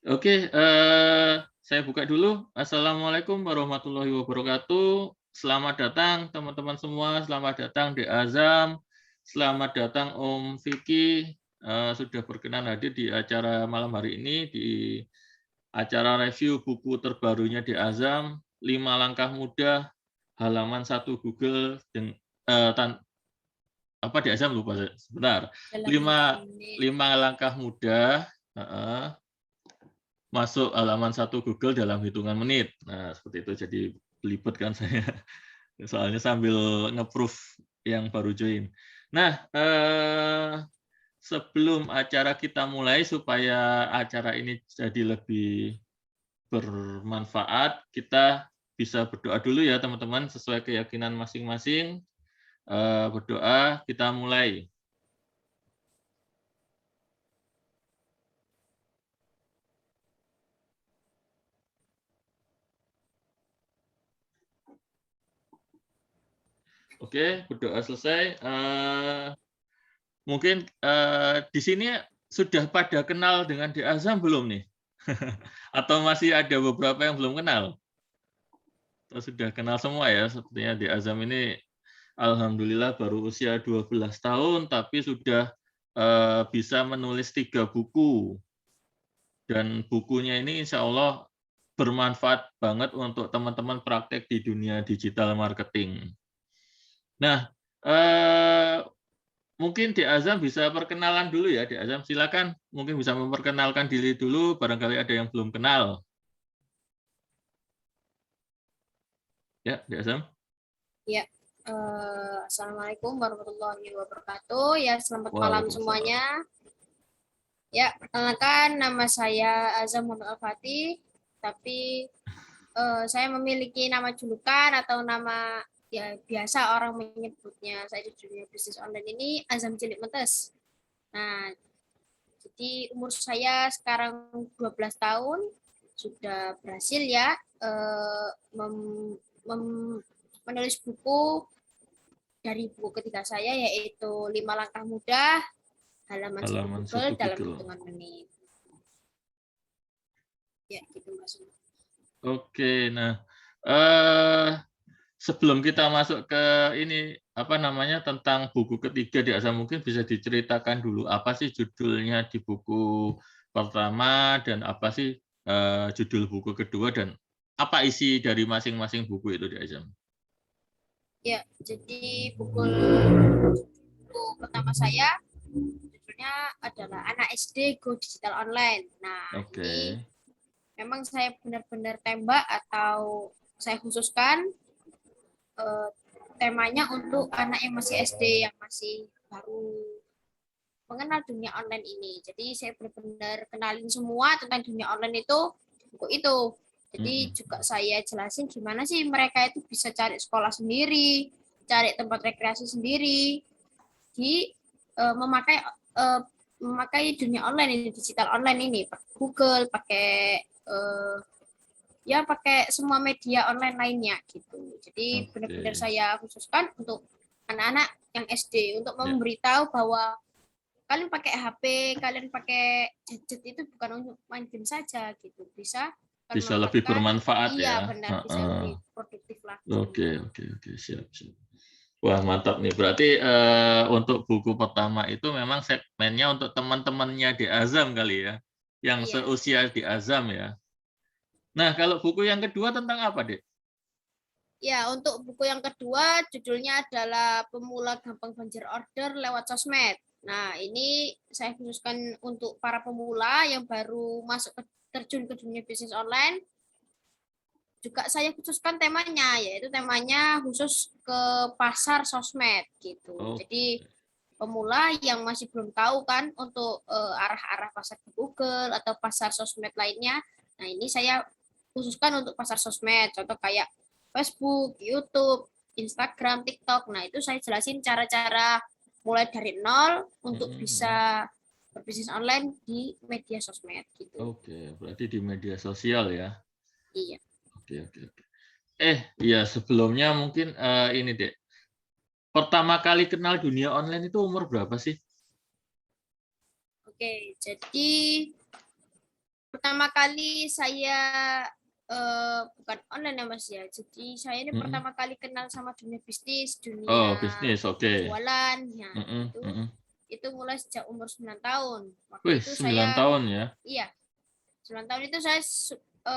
Oke, saya buka dulu. Assalamualaikum warahmatullahi wabarakatuh. Selamat datang teman-teman semua, selamat datang di Azam, selamat datang Om Vicky, sudah berkenan hadir di acara malam hari ini, di acara review buku terbarunya di Azam, 5 Langkah Mudah, halaman 1 Google, apa di Azam lupa saya, sebentar. Dalam hitungan 5 menit. 5 langkah mudah, masuk halaman 1 Google dalam hitungan menit. Nah, seperti itu. Jadi belibet kan saya, soalnya sambil nge-proof yang baru join. Nah, sebelum acara kita mulai, supaya acara ini jadi lebih bermanfaat, kita bisa berdoa dulu ya teman-teman, sesuai keyakinan masing-masing. Berdoa, kita mulai. Oke, berdoa selesai. Mungkin, di sini sudah pada kenal dengan di Azam belum nih? Atau masih ada beberapa yang belum kenal? Atau sudah kenal semua ya? Sepertinya di Azam ini alhamdulillah baru usia 12 tahun, tapi sudah, bisa menulis 3 buku. Dan bukunya ini insya Allah bermanfaat banget untuk teman-teman praktek di dunia digital marketing. Nah, mungkin di Azam bisa perkenalan dulu ya, di Azam silakan, mungkin bisa memperkenalkan diri dulu, barangkali ada yang belum kenal. Ya, di Azam. Ya, Assalamualaikum warahmatullahi wabarakatuh. Ya, selamat malam Waalaikumsalam. semuanya. Ya, perkenalkan nama saya Azam Muhammad Al-Fatih, tapi saya memiliki nama julukan atau nama ya biasa orang menyebutnya saya di dunia bisnis online ini Azam Cilik Mentes. Nah, jadi umur saya sekarang 12 tahun, sudah berhasil ya menulis buku dari buku ketiga saya yaitu 5 Langkah Mudah, halaman 1 Halaman Google 1 dalam Google. hitungan menit. Ya, gitu Mas. Oke, nah, eh, sebelum kita masuk ke ini, apa namanya, tentang buku ketiga di Azam, mungkin bisa diceritakan dulu apa sih judulnya di buku pertama dan apa sih, judul buku kedua dan apa isi dari masing-masing buku itu di Azam? Ya, jadi buku pertama saya judulnya adalah Anak SD Go Digital Online. Nah, Oke. ini memang saya benar-benar tembak atau saya khususkan eh, temanya untuk anak yang masih SD, yang masih baru mengenal dunia online ini. Jadi saya benar-benar kenalin semua tentang dunia online itu buku itu. Jadi Mhm. juga saya jelasin gimana sih mereka itu bisa cari sekolah sendiri, cari tempat rekreasi sendiri, di memakai uh, memakai dunia online ini, digital online ini, pakai Google, pakai ya pakai semua media online lainnya gitu. Jadi benar-benar Oke. saya khususkan untuk anak-anak yang SD untuk Ya, memberitahu bahwa kalian pakai HP, kalian pakai gadget itu bukan untuk main game saja gitu. Bisa bisa lebih memanfaatkan, bermanfaat iya ya. benar, bisa Heeh. lebih produktif lagi. Oke, oke, oke, siap, siap. Wah, mantap nih. Berarti, untuk buku pertama itu memang segmennya untuk teman-temannya di Azam kali ya, yang Iya. seusia di Azam ya. Nah, kalau buku yang kedua tentang apa, Dek? Ya, untuk buku yang kedua judulnya adalah Pemula Gampang Banjir Order Lewat Sosmed. Nah, ini saya khususkan untuk para pemula yang baru masuk terjun ke dunia bisnis online. Juga saya khususkan temanya, yaitu temanya khusus ke pasar sosmed gitu. Oke, Jadi pemula yang masih belum tahu kan untuk arah-arah pasar ke Google atau pasar sosmed lainnya. Nah, ini saya khususkan untuk pasar sosmed, contoh kayak Facebook, YouTube, Instagram, TikTok. Nah, itu saya jelasin cara-cara mulai dari nol untuk mhm, mhm. bisa berbisnis online di media sosmed gitu. Oke, berarti di media sosial ya. Iya. Oke, oke, oke. Iya, sebelumnya mungkin, ini, Dek, pertama kali kenal dunia online itu umur berapa sih? Oke, jadi pertama kali saya bukan online ya Mas ya. Jadi saya ini pertama kali kenal sama dunia bisnis, Oh, dunia bisnis, oke. jualan. Ya, Mm-mm, mm-mm. itu mulai sejak umur 9 tahun. Waktu Wih, itu 9 saya, tahun ya. iya, 9 tahun itu saya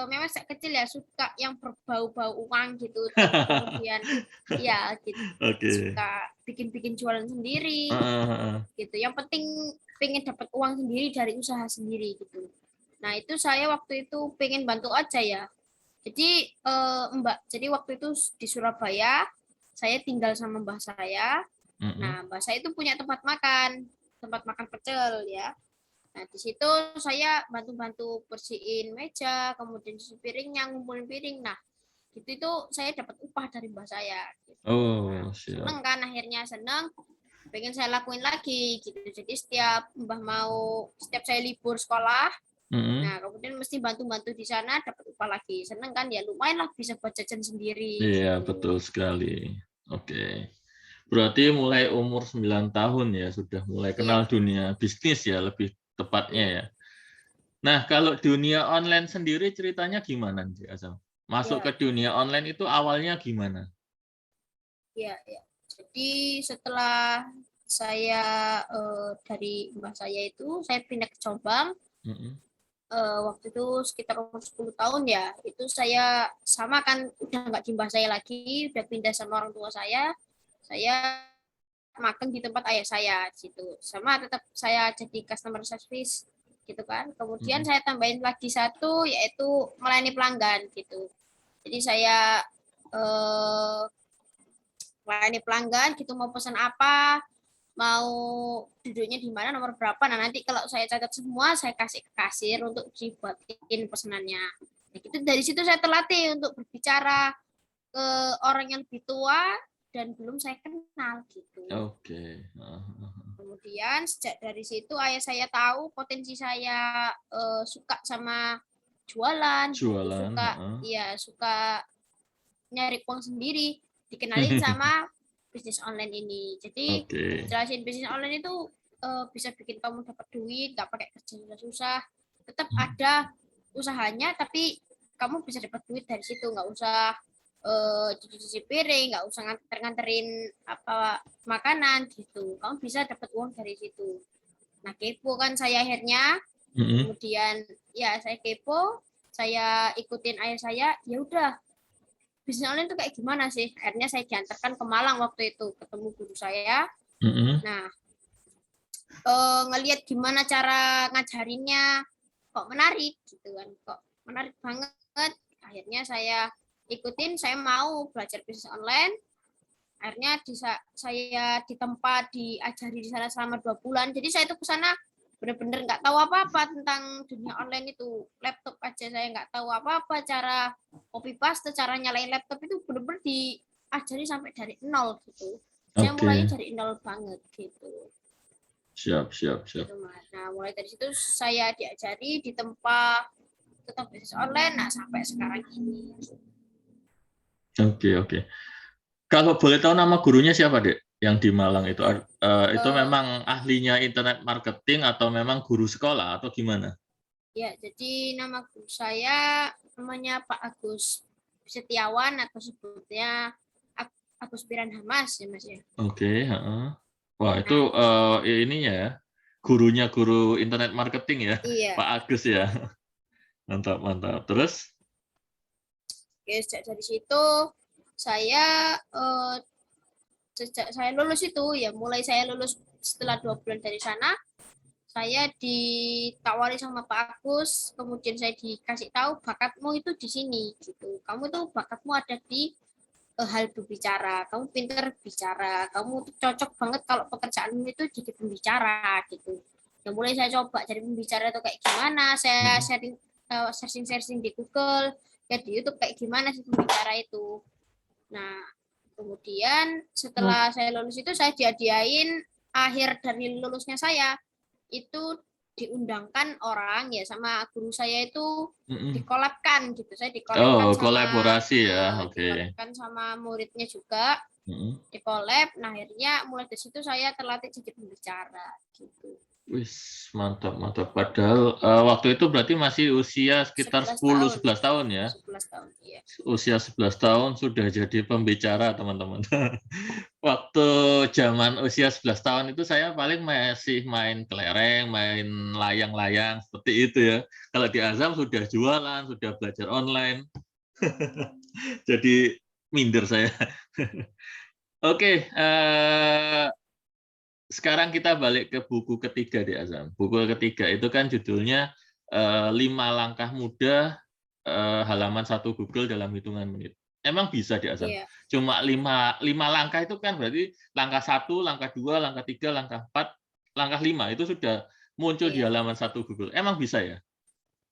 memang sejak kecil ya suka yang berbau-bau uang gitu. Kemudian ya gitu, Oke. suka bikin-bikin jualan sendiri Heeh, heeh. gitu. Yang penting pengen dapat uang sendiri dari usaha sendiri gitu. Nah, itu saya waktu itu pengen bantu aja ya. Jadi Mbak, jadi waktu itu di Surabaya, saya tinggal sama mbah saya. Mm-mm. Nah, mbah saya itu punya tempat makan pecel ya. Nah, di situ saya bantu-bantu bersihin meja, kemudian cuci piringnya, ngumpulin piring. Nah, itu saya dapat upah dari mbah saya. Gitu. Nah, Oh, seneng siap. kan akhirnya seneng, pengen saya lakuin lagi gitu. Jadi setiap saya libur sekolah, Mm-mm. nah kemudian mesti bantu-bantu di sana dapat upah lagi. Seneng kan ya lumayan lah bisa buat jajan sendiri Iya, gitu. betul sekali. Oke. Berarti mulai umur 9 tahun ya, sudah mulai kenal Iya, dunia bisnis ya, lebih tepatnya iya, ya. Nah, kalau dunia online sendiri ceritanya gimana, Cik Asam? Masuk ke iya, dunia online itu awalnya gimana? iya, iya. Jadi setelah saya dari mbah saya itu saya pindah ke Jombang. Mm-mm. Waktu itu sekitar umur 10 tahun ya. Itu saya sama kan udah nggak di mbah saya lagi, udah pindah sama orang tua saya. Saya makan di tempat ayah saya gitu. Sama tetap saya jadi customer service gitu kan. Kemudian Mm-mm. saya tambahin lagi satu yaitu melayani pelanggan gitu. Jadi saya eh, melayani pelanggan gitu mau pesan apa, mau duduknya di mana, nomor berapa. Nah, nanti kalau saya catat semua, saya kasih ke kasir untuk dibuatin pesanannya. Nah, gitu dari situ saya terlatih untuk berbicara ke orang yang lebih tua dan belum saya kenal gitu. Oke. Kemudian sejak dari situ ayah saya tahu potensi saya suka sama jualan gitu, Jualan, heeh. suka nyari uang sendiri, dikenalin sama bisnis online ini. Jadi Oke. dijelasin bisnis online itu bisa bikin kamu dapat duit, nggak pakai kerja susah-susah. Tetap ada usahanya, tapi kamu bisa dapat duit dari situ, nggak usah cuci-cuci piring, nggak usah nganterin apa makanan gitu. Kamu bisa dapat uang dari situ. Nah, kepo kan saya akhirnya, Mm-mm. kemudian ya saya kepo, saya ikutin ayah saya, ya udah bisnis online itu kayak gimana sih? Akhirnya saya diantarkan ke Malang waktu itu, ketemu guru saya. Mm-mm. Nah, ngelihat gimana cara ngajarinnya, kok menarik gitu kan, kok menarik banget. Akhirnya saya ikutin, saya mau belajar bisnis online. Akhirnya saya ditempa diajari di sana selama 2 bulan. Jadi saya itu ke sana benar-benar nggak tahu apa-apa tentang dunia online itu. Laptop aja saya nggak tahu apa-apa, cara copy paste, cara nyalain laptop itu benar-benar diajari sampai dari nol gitu. Saya mulainya Oke. dari nol banget gitu. Siap, siap, siap. Gitu Mas. Nah, mulai dari situ saya diajari di tempat tetap bisnis online, nah sampai sekarang ini. Oke, oke. Kalau boleh tahu nama gurunya siapa, Dek? Yang di Malang itu itu Eh, memang ahlinya internet marketing atau memang guru sekolah atau gimana? Ya, jadi nama guru saya namanya Pak Agus Setiawan atau sebutnya Agus Piranhamas ya Mas ya. Oke, heeh. Wah, itu Nah, ininya ya, gurunya guru internet marketing ya, iya, Pak Agus ya. Mantap, mantap. Terus? ya, sejak dari situ saya sejak saya lulus itu ya mulai saya lulus setelah 2 bulan dari sana saya ditawari sama Pak Agus, kemudian saya dikasih tahu bakatmu itu di sini gitu. Kamu tuh bakatmu ada di hal berbicara, kamu pinter bicara, kamu cocok banget kalau pekerjaanmu itu jadi pembicara gitu. Ya mulai saya coba jadi pembicara itu kayak gimana, saya Mm-mm. searching di Google, ya di YouTube kayak gimana sih pembicara itu. Nah, kemudian setelah saya lulus itu saya dihadiahin akhir dari lulusnya saya itu diundangkan orang ya sama guru saya itu Mm-mm. dikolabkan gitu. Saya Oh, dikolabkan sama kolaborasi ya. Oke. dikolabkan sama muridnya juga Mm-mm. dikolab. Nah, akhirnya mulai dari situ saya terlatih jadi pembicara gitu. Wis, mantap, mantap. Padahal waktu itu berarti masih usia sekitar 11 tahun. 10-11 tahun ya. 11 tahun, iya. Usia 11 tahun sudah jadi pembicara, teman-teman. Waktu zaman usia 11 tahun itu saya paling masih main kelereng, main layang-layang, seperti itu ya. Kalau di Azam sudah jualan, sudah belajar online. Jadi minder saya. Oke, sekarang kita balik ke buku ketiga di Azam. Buku ketiga itu kan judulnya 5 langkah mudah halaman 1 Google dalam hitungan menit. Emang bisa di Azam? Iya. Cuma 5 langkah itu kan berarti langkah 1, langkah 2, langkah 3, langkah 4, langkah 5 itu sudah muncul di Iya. halaman 1 Google. Emang bisa ya?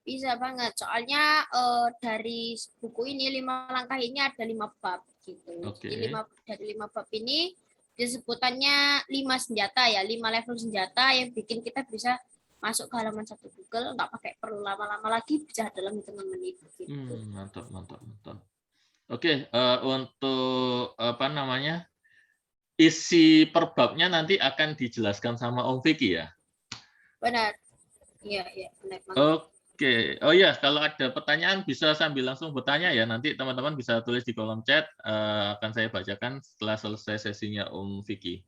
Bisa banget. Soalnya dari buku ini 5 langkah ini ada 5 bab gitu. Oke. Jadi dari 5 bab ini disebutannya 5 senjata ya, 5 level senjata yang bikin kita bisa masuk ke halaman 1 Google, nggak pakai perlu lama-lama lagi, bisa dalam hitungan menit gitu. Mantap, mantap, mantap. Oke, untuk apa namanya? Isi per babnya nanti akan dijelaskan sama Om Vicky ya? Benar. Iya, benar banget. Oke. Oh ya, kalau ada pertanyaan bisa sambil langsung bertanya ya. Nanti teman-teman bisa tulis di kolom chat. Akan saya bacakan setelah selesai sesinya Om Vicky.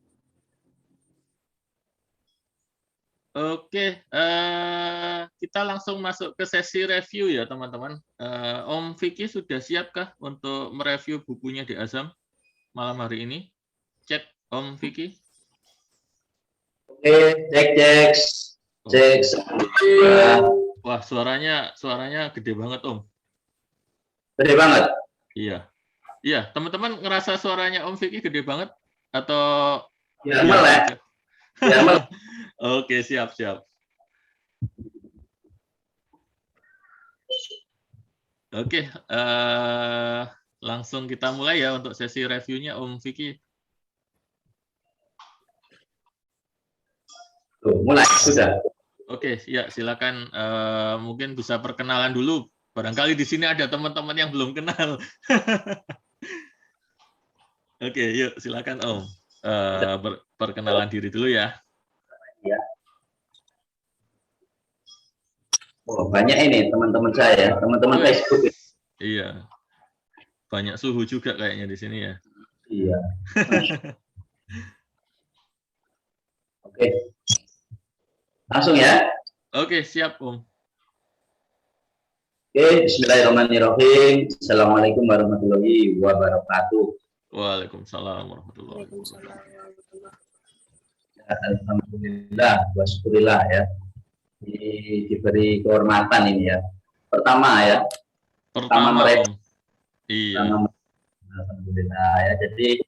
Oke, kita langsung masuk ke sesi review ya teman-teman. Om Vicky sudah siapkah untuk mereview bukunya di Azam malam hari ini? Cek Om Vicky. Oke, cek. Wah, suaranya gede banget, Om. Gede banget. Iya. Iya, teman-teman ngerasa suaranya Om Vicky gede banget atau Ya, melek. Ya, melek. Oke, siap. Oke, langsung kita mulai ya untuk sesi reviewnya Om Vicky. Tuh, mulai sudah. Oke, ya silakan. Mungkin bisa perkenalan dulu. Barangkali di sini ada teman-teman yang belum kenal. Oke, yuk silakan Om. Perkenalan diri dulu ya. Ya. Oh, banyak ini teman-teman saya, teman-teman Facebook. Iya. Banyak suhu juga kayaknya di sini ya. Iya. Oke. Langsung ya. Oke, siap Om. Oke, bismillahirrahmanirrahim. Assalamualaikum warahmatullahi wabarakatuh. Waalaikumsalam warahmatullahi wabarakatuh. Alhamdulillah, wasyukurillah ya. Diberi kehormatan ini ya. Pertama ya. Pertama Om. Iya. Alhamdulillah ya. Jadi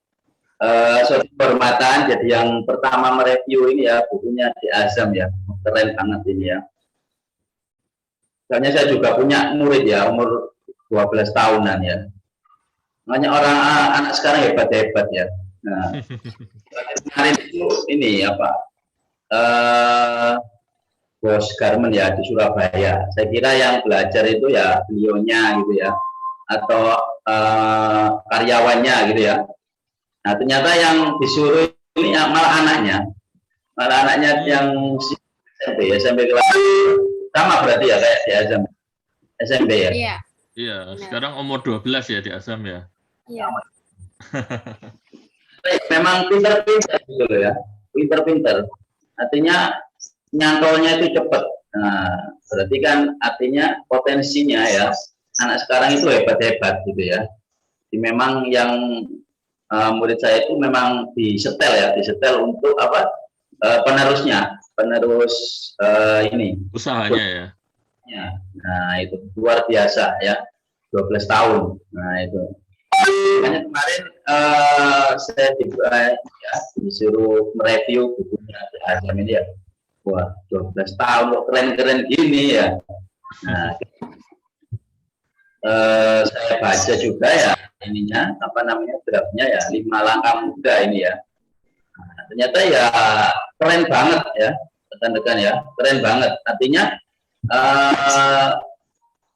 suatu kehormatan. Jadi yang pertama mereview ini ya bukunya di Azam ya. Keren banget ini ya. Soalnya saya juga punya murid ya, umur 12 tahunan ya. Makanya anak sekarang hebat-hebat ya. Nah, kemarin itu ini apa? Bos Garmen ya di Surabaya. Saya kira yang belajar itu ya beliaunya gitu ya, atau karyawannya gitu ya. Nah ternyata yang disuruh ini malah anaknya yang SMP kelas sama berarti ya kayak di Azam SMP ya. Iya. Iya. Sekarang umur 12 ya di Azam ya. Iya. Memang pinter-pinter gitu loh ya, pinter-pinter. Artinya nyantolnya itu cepat. Nah, berarti kan artinya potensinya ya anak sekarang itu hebat-hebat gitu ya. Jadi memang yang murid saya itu memang disetel untuk apa penerusnya, penerus ini usahanya ya. Nah itu luar biasa ya, 12 tahun. Nah itu. Makanya kemarin saya disuruh mereview bukunya di Azam ini ya. Wah, 12 tahun kok keren-keren gini ya. Nah, saya baca juga ya ininya apa namanya draftnya ya 5 langkah muda ini ya. Nah, ternyata ya keren banget ya rekan-rekan ya, keren banget. Artinya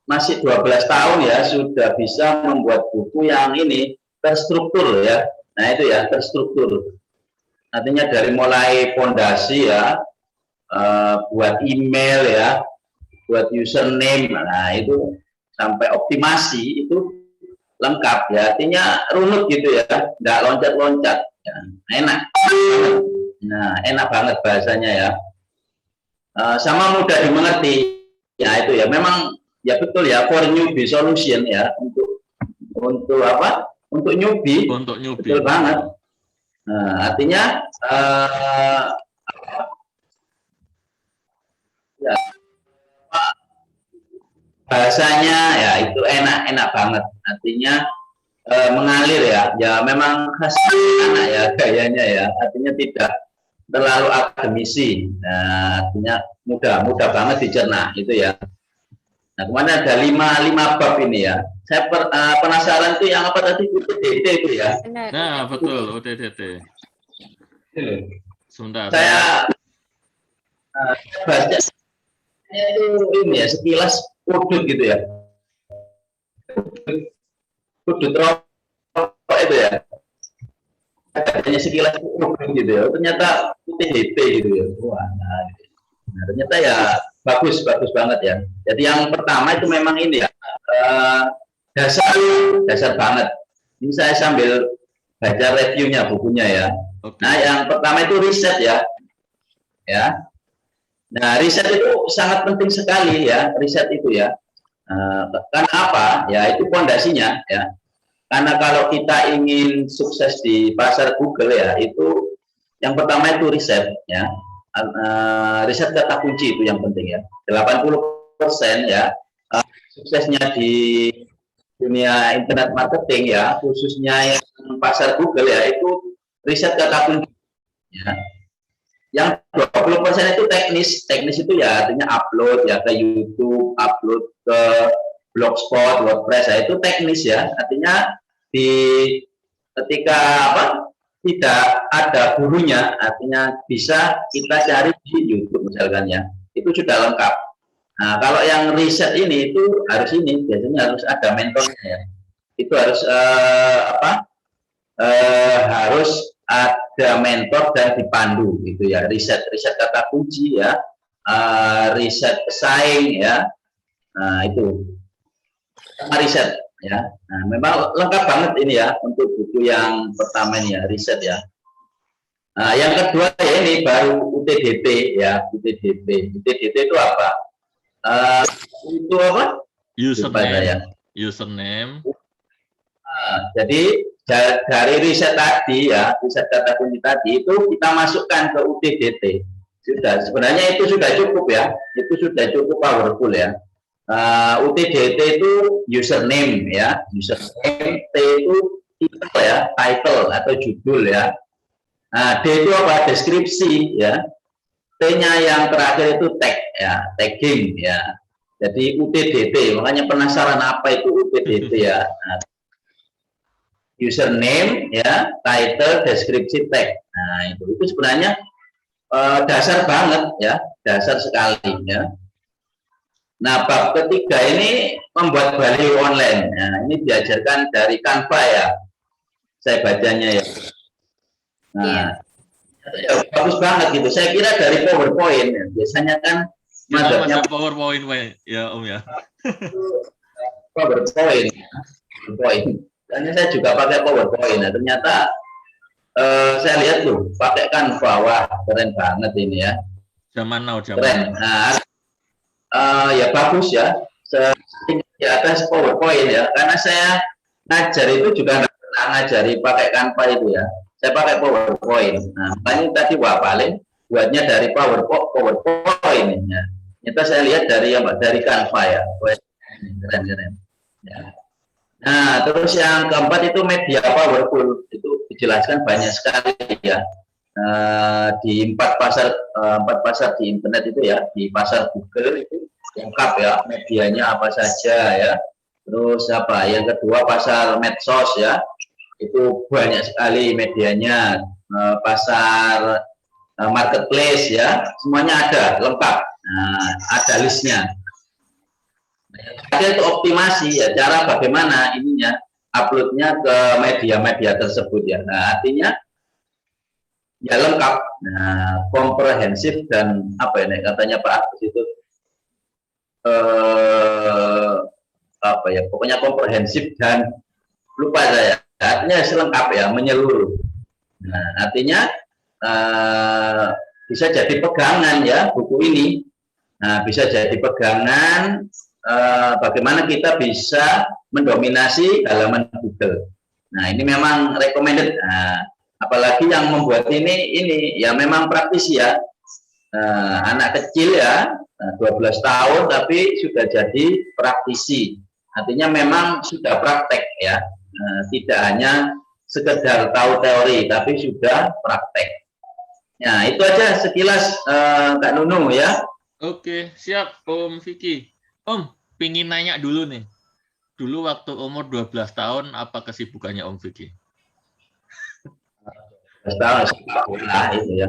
masih 12 tahun ya sudah bisa membuat buku yang ini terstruktur ya. Nah itu ya terstruktur. Artinya dari mulai fondasi ya buat email ya, buat username, nah itu sampai optimasi itu lengkap ya, artinya runut gitu ya, nggak loncat-loncat, ya. Enak, nah enak banget bahasanya ya, sama mudah dimengerti, ya itu ya, memang ya betul ya, for newbie solution ya, untuk apa? Untuk newbie, betul banget. Nah, artinya ya, bahasanya ya itu enak banget, artinya mengalir ya, ya memang khas anak ya gayanya ya, artinya tidak terlalu akademisi, nah, artinya mudah banget dicerna itu ya. Nah, kemarin ada lima bab ini ya. Saya penasaran tuh yang apa tadi, UTDT itu ya. Nah, betul, UTDT. Sebentar. Saya bahasnya itu ini ya, sekilas udut gitu ya. Udut rokok itu ya. Hanya sekilas udut gitu ya. Ternyata UTDT gitu ya. Wah, nah, ternyata ya bagus banget ya. Jadi yang pertama itu memang ini ya, dasar banget. Ini saya sambil baca reviewnya bukunya ya. Okay. Nah, yang pertama itu riset ya. Nah, riset itu sangat penting sekali ya, riset itu ya. Karena apa? Ya itu fondasinya ya. Karena kalau kita ingin sukses di pasar Google ya, itu yang pertama itu riset ya. Riset kata kunci itu yang penting ya. 80% ya suksesnya di dunia internet marketing ya, khususnya yang pasar Google ya, itu riset kata kunci ya. Yang 20% itu teknis itu ya, artinya upload ya ke YouTube, upload ke Blogspot, WordPress ya, itu teknis ya, artinya ketika apa, tidak ada gurunya, artinya bisa kita cari di YouTube misalkan ya, itu sudah lengkap. Nah, kalau yang riset ini itu biasanya harus ada mentornya ya. Itu harus harus ada mentor dan dipandu gitu ya. Riset kata kunci ya, riset pesaing ya. Nah, itu sama riset ya. Nah, memang lengkap banget ini ya untuk buku yang pertama ini ya, riset ya. Nah, yang kedua ya ini baru UTDT ya, UTDT itu apa? Itu apa? Username. Jadi dari riset tadi ya, riset kata kunci tadi itu kita masukkan ke UTDT. Sebenarnya itu sudah cukup ya, itu sudah cukup powerful ya. UTDT itu username ya, username, T itu title ya, title atau judul ya. Nah, D itu apa? Deskripsi ya. T-nya yang terakhir itu tag ya, tagging ya. Jadi UTDT, makanya penasaran apa itu UTDT ya. Nah, username ya, title, deskripsi, tag. Nah, itu sebenarnya dasar banget ya, dasar sekali ya. Nah, bab ketiga ini membuat value online. Nah, ini diajarkan dari Canva ya. Saya bacanya ya. Nah, ya, bagus banget gitu. Saya kira dari PowerPoint ya. Biasanya kan masa PowerPoint ya Om ya. PowerPoint. Karena saya juga pakai PowerPoint. Nah, ternyata saya lihat tuh pakai Canva, wah keren banget ini ya. Zaman now. Keren. Nah, ya bagus ya. Di atas PowerPoint ya. Karena saya ngajar itu juga nggak pernah ngajari pakai Canva itu ya. Saya pakai PowerPoint. Nah, makanya tadi wah paling buatnya dari PowerPoint ya. Ternyata saya lihat dari Canva ya. Keren. Ya. Nah, terus yang keempat itu media powerful, itu dijelaskan banyak sekali ya. Di empat pasar di internet itu ya, di pasar Google itu lengkap ya, medianya apa saja ya. Terus apa? Yang kedua pasar medsos ya, itu banyak sekali medianya. Pasar marketplace ya, semuanya ada lengkap. Nah, ada listnya. Ada itu optimasi ya, cara bagaimana ininya uploadnya ke media-media tersebut ya. Nah, artinya ya lengkap, nah, komprehensif dan apa ini katanya Pak Agus itu apa ya, pokoknya komprehensif dan lupa saya, artinya selengkap ya, menyeluruh. Nah, artinya bisa jadi pegangan ya buku ini. Nah, bisa jadi pegangan bagaimana kita bisa mendominasi halaman Google. Nah, ini memang recommended. Nah, apalagi yang membuat ini ya memang praktisi ya. Anak kecil ya, 12 tahun tapi sudah jadi praktisi. Artinya memang sudah praktek ya. Tidak hanya sekedar tahu teori tapi sudah praktek. Nah, itu aja sekilas Kak Nunu ya. Oke, siap Om Vicky. Om, pingin nanya dulu nih. Dulu waktu umur 12 tahun, apa kesibukannya Om Vicky? 12 tahun nah, itu ya.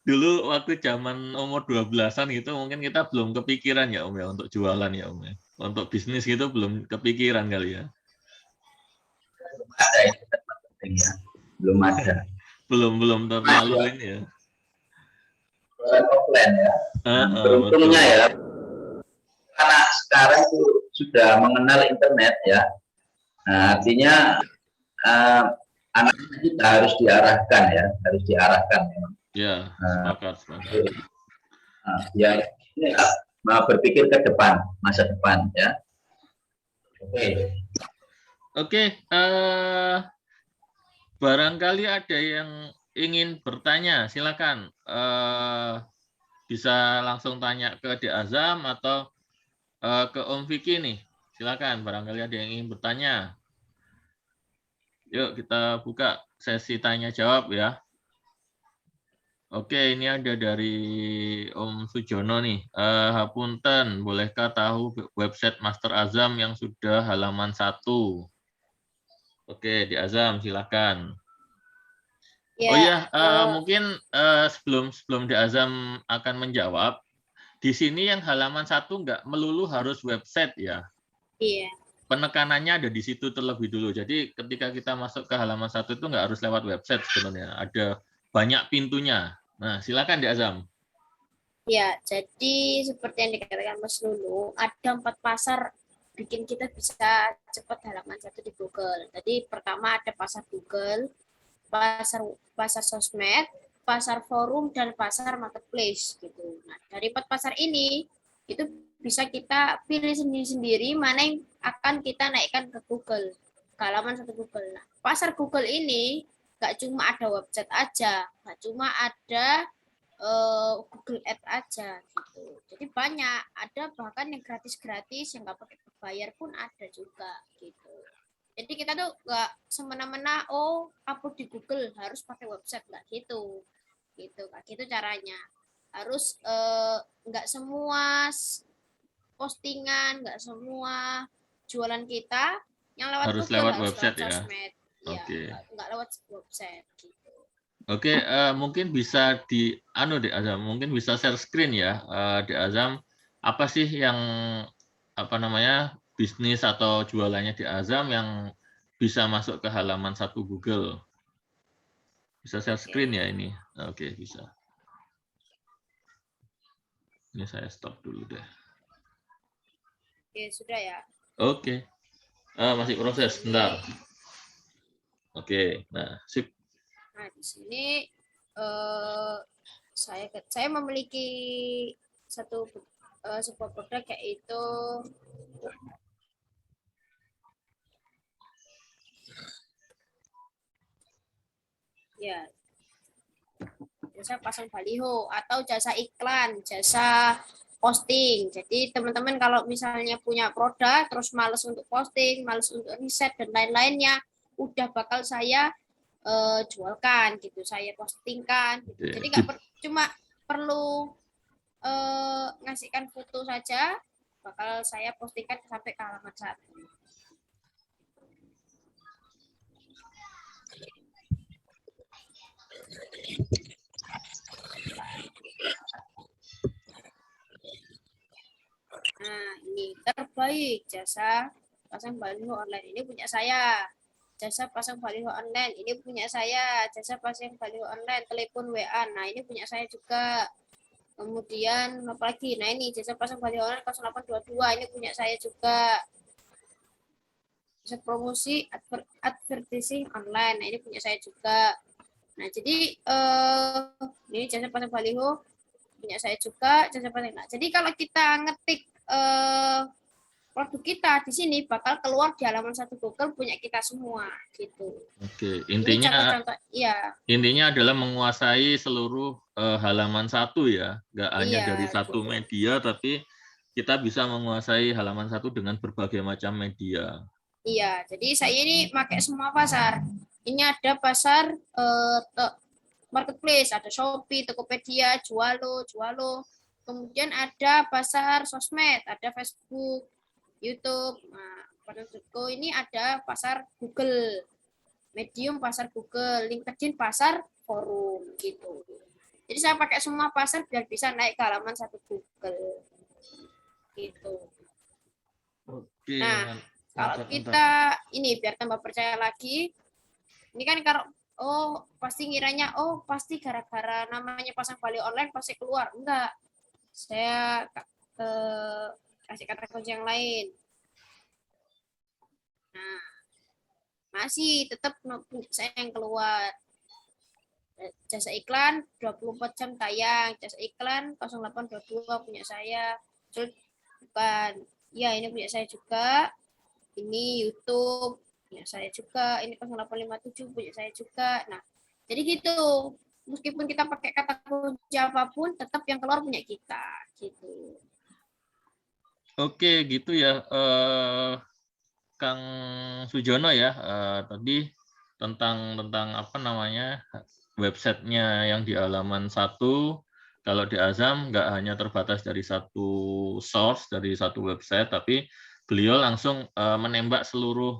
Dulu waktu zaman umur 12-an gitu, mungkin kita belum kepikiran ya Om ya, untuk jualan ya Om ya. Untuk bisnis gitu belum kepikiran kali ya. Belum ada itu penting ya. Belum ada. Belum terlalu ini ya. Offline ya. Beruntungnya betul. ya, karena sekarang itu sudah mengenal internet ya. Nah, artinya anak kita harus diarahkan ya, harus diarahkan. Ya, sepakat. Ya, ini mau berpikir ke depan, masa depan ya. Oke, barangkali ada yang ingin bertanya, silakan. Bisa langsung tanya ke Dek Azam atau ke Om Vicky nih. Silakan, barangkali ada yang ingin bertanya. Yuk kita buka sesi tanya jawab ya. Oke, ini ada dari Om Sujono nih. Hapunten, bolehkah tahu website Master Azam yang sudah halaman 1? Oke, di Azam silakan. Ya, Oh iya, mungkin sebelum di Azam akan menjawab, di sini yang halaman 1 nggak melulu harus website ya. iya. Penekanannya ada di situ terlebih dulu. Jadi ketika kita masuk ke halaman 1 itu nggak harus lewat website sebenarnya. Ada banyak pintunya. Nah, silakan di Azam. Ya, jadi seperti yang dikatakan Mas Lulu, ada 4 pasar bikin kita bisa cepat halaman 1 di Google. Jadi pertama ada pasar Google, pasar sosmed, pasar forum, dan pasar marketplace gitu. Nah, dari 4 pasar ini itu bisa kita pilih sendiri-sendiri mana yang akan kita naikkan ke Google, ke halaman 1 Google. Nah, pasar Google ini nggak cuma ada website aja, nggak cuma ada Google Ads aja gitu. Jadi banyak, ada bahkan yang gratis-gratis yang nggak pakai bayar pun ada juga gitu. Jadi kita tuh nggak semena-mena upload di Google harus pakai website, nggak gitu, nggak gitu caranya. Harus nggak semua postingan, nggak semua jualan kita yang lewat Harus Google, lewat harus website lewat ya. sosmed. Oke. Nggak lewat website gitu. Oke, mungkin bisa di Dek Azam, mungkin bisa share screen ya, Dek Azam. Apa sih yang bisnis atau jualannya Dek Azam yang bisa masuk ke halaman 1 Google? Bisa share screen ya ini? Oke, bisa. Ini saya stop dulu deh. Oke, sudah ya. Oke. Masih proses, bentar. Oke, nah, sip. Nah, di sini saya memiliki sebuah produk yaitu ya jasa pasang baliho atau jasa iklan, jasa posting. Jadi teman-teman kalau misalnya punya produk terus males untuk posting, males untuk riset dan lain-lainnya, udah bakal saya jualkan gitu, saya postingkan gitu. Jadi nggak cuma perlu ngasihkan foto saja, bakal saya postingkan sampai ke halaman 1. Nah, ini terbaik jasa pasang baliho online, ini punya saya. jasa pasang baliho online, ini punya saya. Jasa pasang baliho online, telepon WA, nah ini punya saya juga. Kemudian apalagi, nah ini jasa pasang baliho online 0822, ini punya saya juga. Jasa promosi advertising online, nah ini punya saya juga. Nah jadi ini jasa pasang baliho punya saya juga, jasa pasang. Nah, jadi kalau kita ngetik produk kita di sini bakal keluar di halaman satu Google punya kita semua gitu. Oke, Ini contoh-contoh, ya. intinya adalah menguasai seluruh halaman satu ya, nggak hanya Iya, dari satu gitu. media, tapi kita bisa menguasai halaman satu dengan berbagai macam media. Iya, jadi saya ini pakai semua pasar. Ini ada pasar marketplace, ada Shopee, Tokopedia, Jualo. Kemudian ada pasar sosmed, ada Facebook, YouTube. Nah, pada ini ada pasar Google, Medium pasar Google, LinkedIn pasar forum gitu. Jadi saya pakai semua pasar biar bisa naik ke halaman satu Google gitu. Oke. Nah, kalau kita ini biar tambah percaya lagi, ini kan kalau pasti ngiranya pasti gara-gara namanya pasang baliho online pasti keluar. Enggak. Saya kasih kata kunci yang lain. Nah, masih tetap saya yang keluar. Jasa iklan 24 jam tayang, jasa iklan 0822 punya saya. Bukan. Ya, ini punya saya juga. Ini YouTube punya saya juga. Ini 0857 punya saya juga. Nah, jadi gitu. Meskipun kita pakai kata kunci apapun, tetap yang keluar punya kita gitu. Oke, gitu ya, Kang Sujono ya, tadi tentang apa namanya websitenya yang di halaman 1. Kalau di Azam nggak hanya terbatas dari satu source, dari satu website, tapi beliau langsung menembak seluruh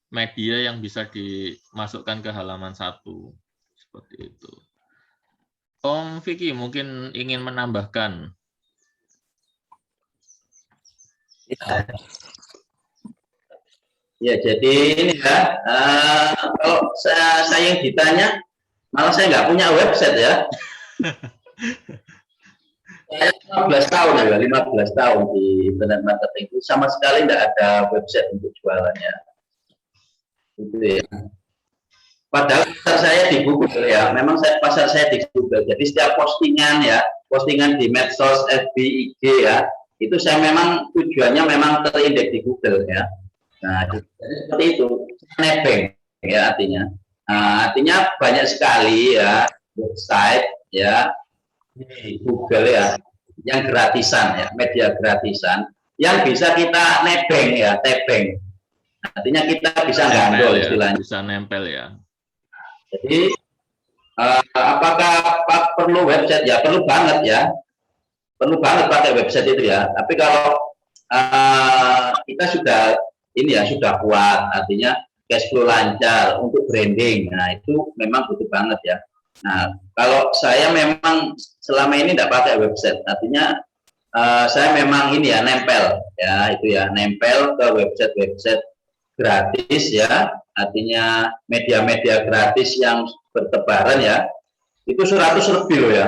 media yang bisa dimasukkan ke halaman 1. Seperti itu. Om Vicky mungkin ingin menambahkan. Ya, jadi ini ya, kalau saya yang ditanya, malah saya nggak punya website ya. Saya 15 tahun ya, 15 tahun di internet marketing itu sama sekali nggak ada website untuk jualannya. Gitu ya. Padahal pasar saya di Google ya, memang pasar saya di Google. Jadi setiap postingan ya, postingan di medsos, FB, IG ya, itu saya memang tujuannya memang terindeks di Google ya. Nah, jadi seperti itu, nebeng ya artinya. Nah, artinya banyak sekali ya website ya di Google ya, yang gratisan ya, media gratisan yang bisa kita nebeng ya, tebeng. Artinya kita bisa gandol ya, istilahnya. bisa nempel ya. Jadi apakah perlu website ya? Perlu banget ya, perlu banget pakai website itu ya. Tapi kalau kita sudah ini ya sudah kuat, artinya cash flow lancar untuk branding. Nah itu memang butuh banget ya. Nah kalau saya memang selama ini tidak pakai website, artinya saya memang ini ya nempel ya, itu ya nempel ke website gratis ya, artinya media-media gratis yang bertebaran ya, itu 100 lebih loh ya.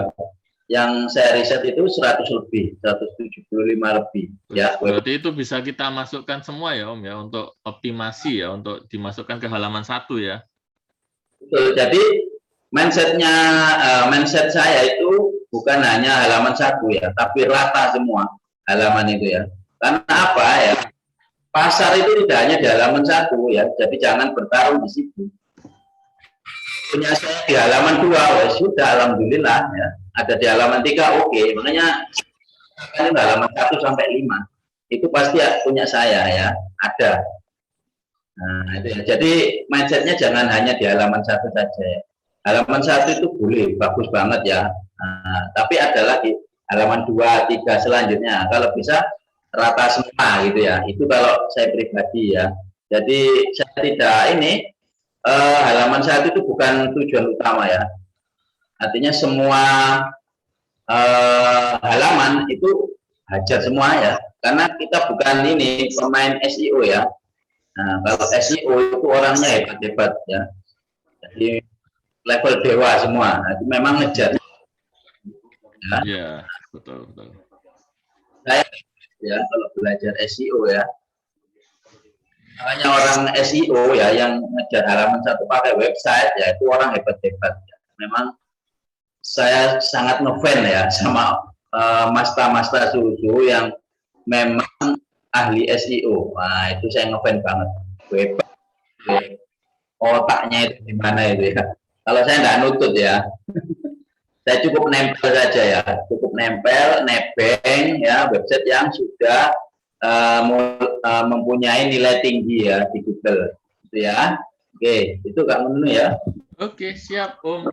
Yang saya riset itu 100 lebih, 175 lebih. Ya, berarti itu bisa kita masukkan semua ya Om ya, untuk optimasi ya, untuk dimasukkan ke halaman 1 ya. Betul, jadi mindset saya itu bukan hanya halaman 1 ya, tapi rata semua halaman itu ya. Karena apa ya? Pasar itu tidak hanya di halaman 1 ya, jadi jangan bertarung di situ. Punya saya di halaman 2, sudah alhamdulillah ya. Ada di halaman 3 oke. Makanya kan halaman 1 sampai 5 itu pasti punya saya ya, ada. Nah, itu ya. Jadi mindsetnya jangan hanya di halaman 1 saja ya. Halaman 1 itu boleh, bagus banget ya. Nah, tapi ada lagi halaman 2, 3 selanjutnya. Kalau bisa rata semua gitu ya. Itu kalau saya pribadi ya. Jadi saya tidak ini halaman 1 itu bukan tujuan utama ya. Artinya semua halaman itu hajar semua ya. Karena kita bukan ini pemain SEO ya. Nah, kalau SEO itu orangnya hebat-hebat ya. Jadi level dewa semua. Nah, itu memang ngejar. Ya. Ya, betul, betul. Saya ya kalau belajar SEO ya. Hanya orang SEO ya yang ngejar halaman satu pakai website ya itu orang hebat-hebat. Ya. Memang saya sangat ngefan ya sama master-master susu yang memang ahli SEO. Nah, itu saya ngefan banget. Hebat. Otaknya itu di mana itu ya. Kalau saya nggak nutut ya. Saya cukup nempel saja ya. Cukup nempel, nebeng ya website yang sudah mempunyai nilai tinggi ya di Google. Gitu ya. Oke, itu Kak Menu ya. Oke, siap Om.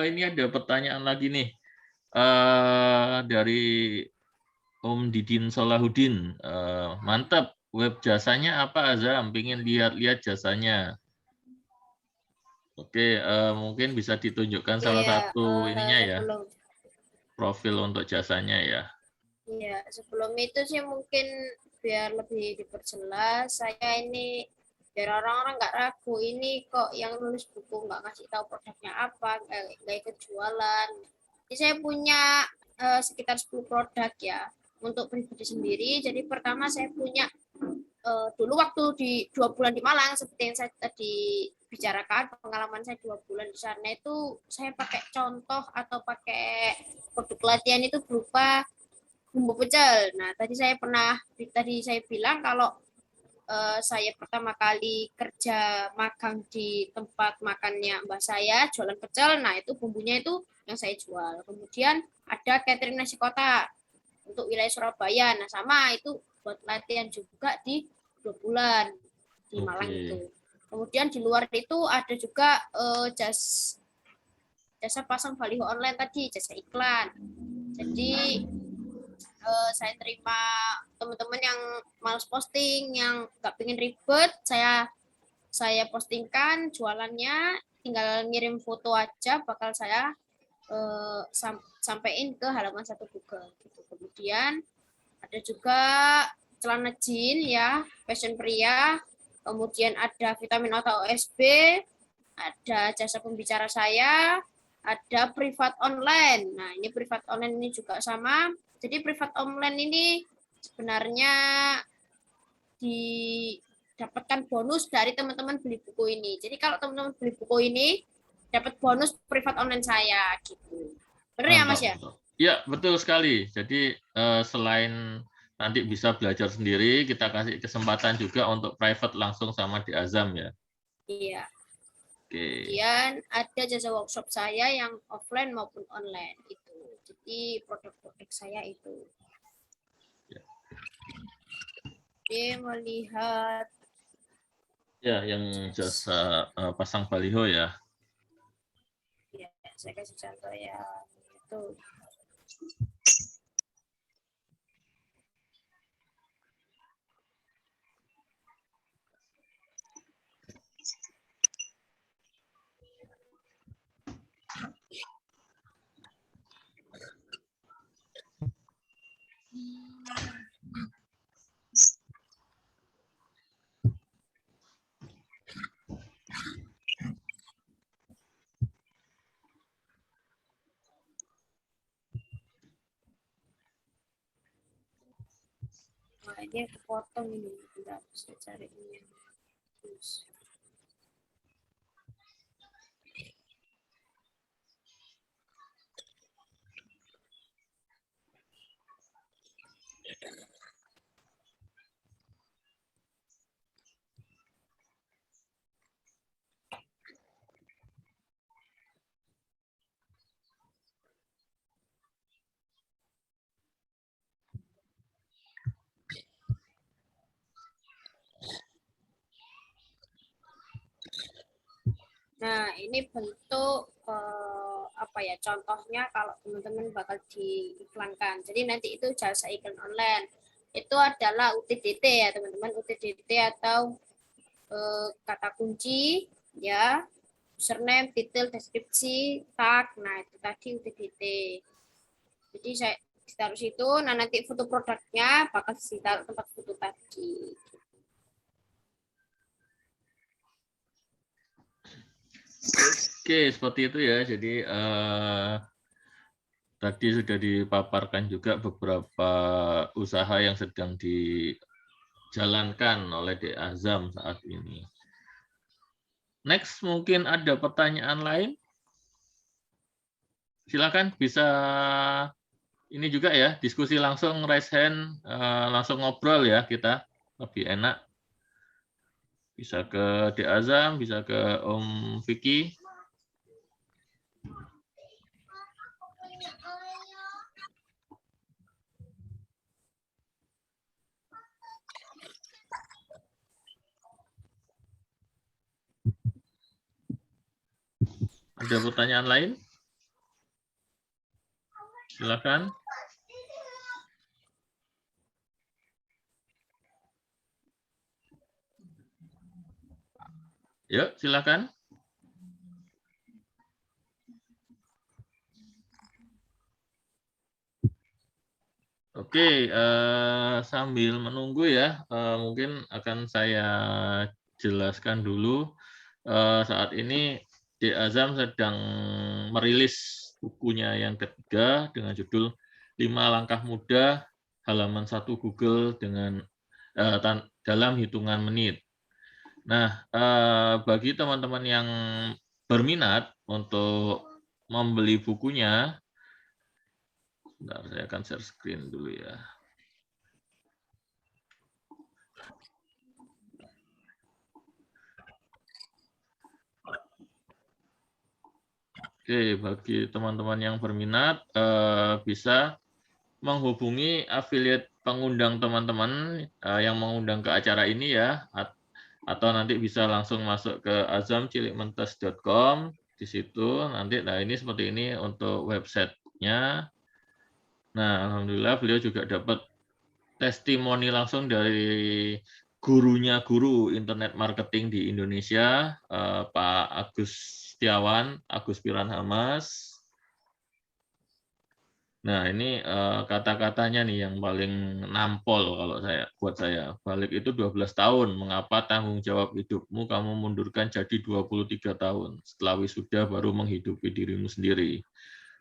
Ini ada pertanyaan lagi nih. Dari Om Didin Solahuddin. Mantap, web jasanya apa Azam? Pengen lihat-lihat jasanya. Oke, mungkin bisa ditunjukkan salah satu ininya ya, profil untuk jasanya ya. Iya, sebelum itu sih mungkin biar lebih diperjelas, saya ini biar orang-orang nggak ragu, ini kok yang nulis buku nggak ngasih tahu produknya apa, nggak ikut jualan. Jadi saya punya sekitar 10 produk ya untuk pribadi sendiri. Jadi pertama saya punya dulu waktu di 2 bulan di Malang, seperti yang saya tadi bicarakan, pengalaman saya 2 bulan di sana itu saya pakai contoh atau pakai produk latihan itu berupa bumbu pecel. Nah, tadi saya bilang kalau saya pertama kali kerja magang di tempat makannya mbak saya jualan pecel. Nah, itu bumbunya itu yang saya jual. Kemudian ada catering nasi kotak untuk wilayah Surabaya. Nah, sama itu buat latihan juga di 2 bulan di Malang itu. Kemudian di luar itu ada juga jasa pasang baliho online tadi, jasa iklan. Jadi saya terima teman-teman yang males posting, yang nggak pengen ribet, saya postingkan jualannya, tinggal ngirim foto aja, bakal saya sampaikan ke halaman satu Google. Gitu. Kemudian ada juga celana jeans ya, fashion pria, kemudian ada vitamin atau OSB, ada jasa pembicara saya, ada privat online. Nah, ini privat online ini juga sama. Jadi privat online ini sebenarnya didapatkan bonus dari teman-teman beli buku ini. Jadi kalau teman-teman beli buku ini dapat bonus privat online saya gitu. Benar ya Mas ya? Ya, betul sekali. Jadi selain nanti bisa belajar sendiri, kita kasih kesempatan juga untuk private langsung sama di Azam ya. Iya. Oke. Kemudian ada jasa workshop saya yang offline maupun online itu. Jadi produk-produk saya itu. Ya. Oke, melihat. Ya, yang jasa pasang baliho ya. Ya, saya kasih contoh ya. Itu. Nah, ini kepotong ini. Tidak bisa cari ini. Terus. Nah, ini bentuk apa ya? Contohnya kalau teman-teman bakal diiklankan. Jadi nanti itu jasa iklan online. Itu adalah UTDT ya, teman-teman. UTDT atau kata kunci ya, username, titel, deskripsi, tag. Nah, itu tadi UTDT. Jadi saya taruh situ, nah nanti foto produknya bakal ditaruh tempat foto tadi. Oke, seperti itu ya. Jadi tadi sudah dipaparkan juga beberapa usaha yang sedang dijalankan oleh D Azam saat ini. Next, mungkin ada pertanyaan lain? Silakan bisa ini juga ya, diskusi langsung, raise hand, langsung ngobrol ya kita, lebih enak. Bisa ke D Azam, bisa ke Om Vicky. Ada pertanyaan lain? Silakan. Yuk, silakan. Oke, sambil menunggu ya, mungkin akan saya jelaskan dulu. Saat ini D Azam sedang merilis bukunya yang ketiga dengan judul 5 Langkah Mudah halaman 1 Google dengan dalam hitungan menit. Nah, bagi teman-teman yang berminat untuk membeli bukunya, sebentar, saya akan share screen dulu ya. Oke, bagi teman-teman yang berminat bisa menghubungi afiliat pengundang teman-teman yang mengundang ke acara ini ya, atau nanti bisa langsung masuk ke azamcilikmentes.com. Di situ nanti, nah ini seperti ini untuk websitenya. Nah, alhamdulillah beliau juga dapat testimoni langsung dari gurunya guru internet marketing di Indonesia, Pak Agus Setiawan, Agus Piranhamas. Nah, ini kata-katanya nih yang paling nampol kalau buat saya. Balik itu 12 tahun, mengapa tanggung jawab hidupmu kamu mundurkan jadi 23 tahun. Setelah wisuda baru menghidupi dirimu sendiri.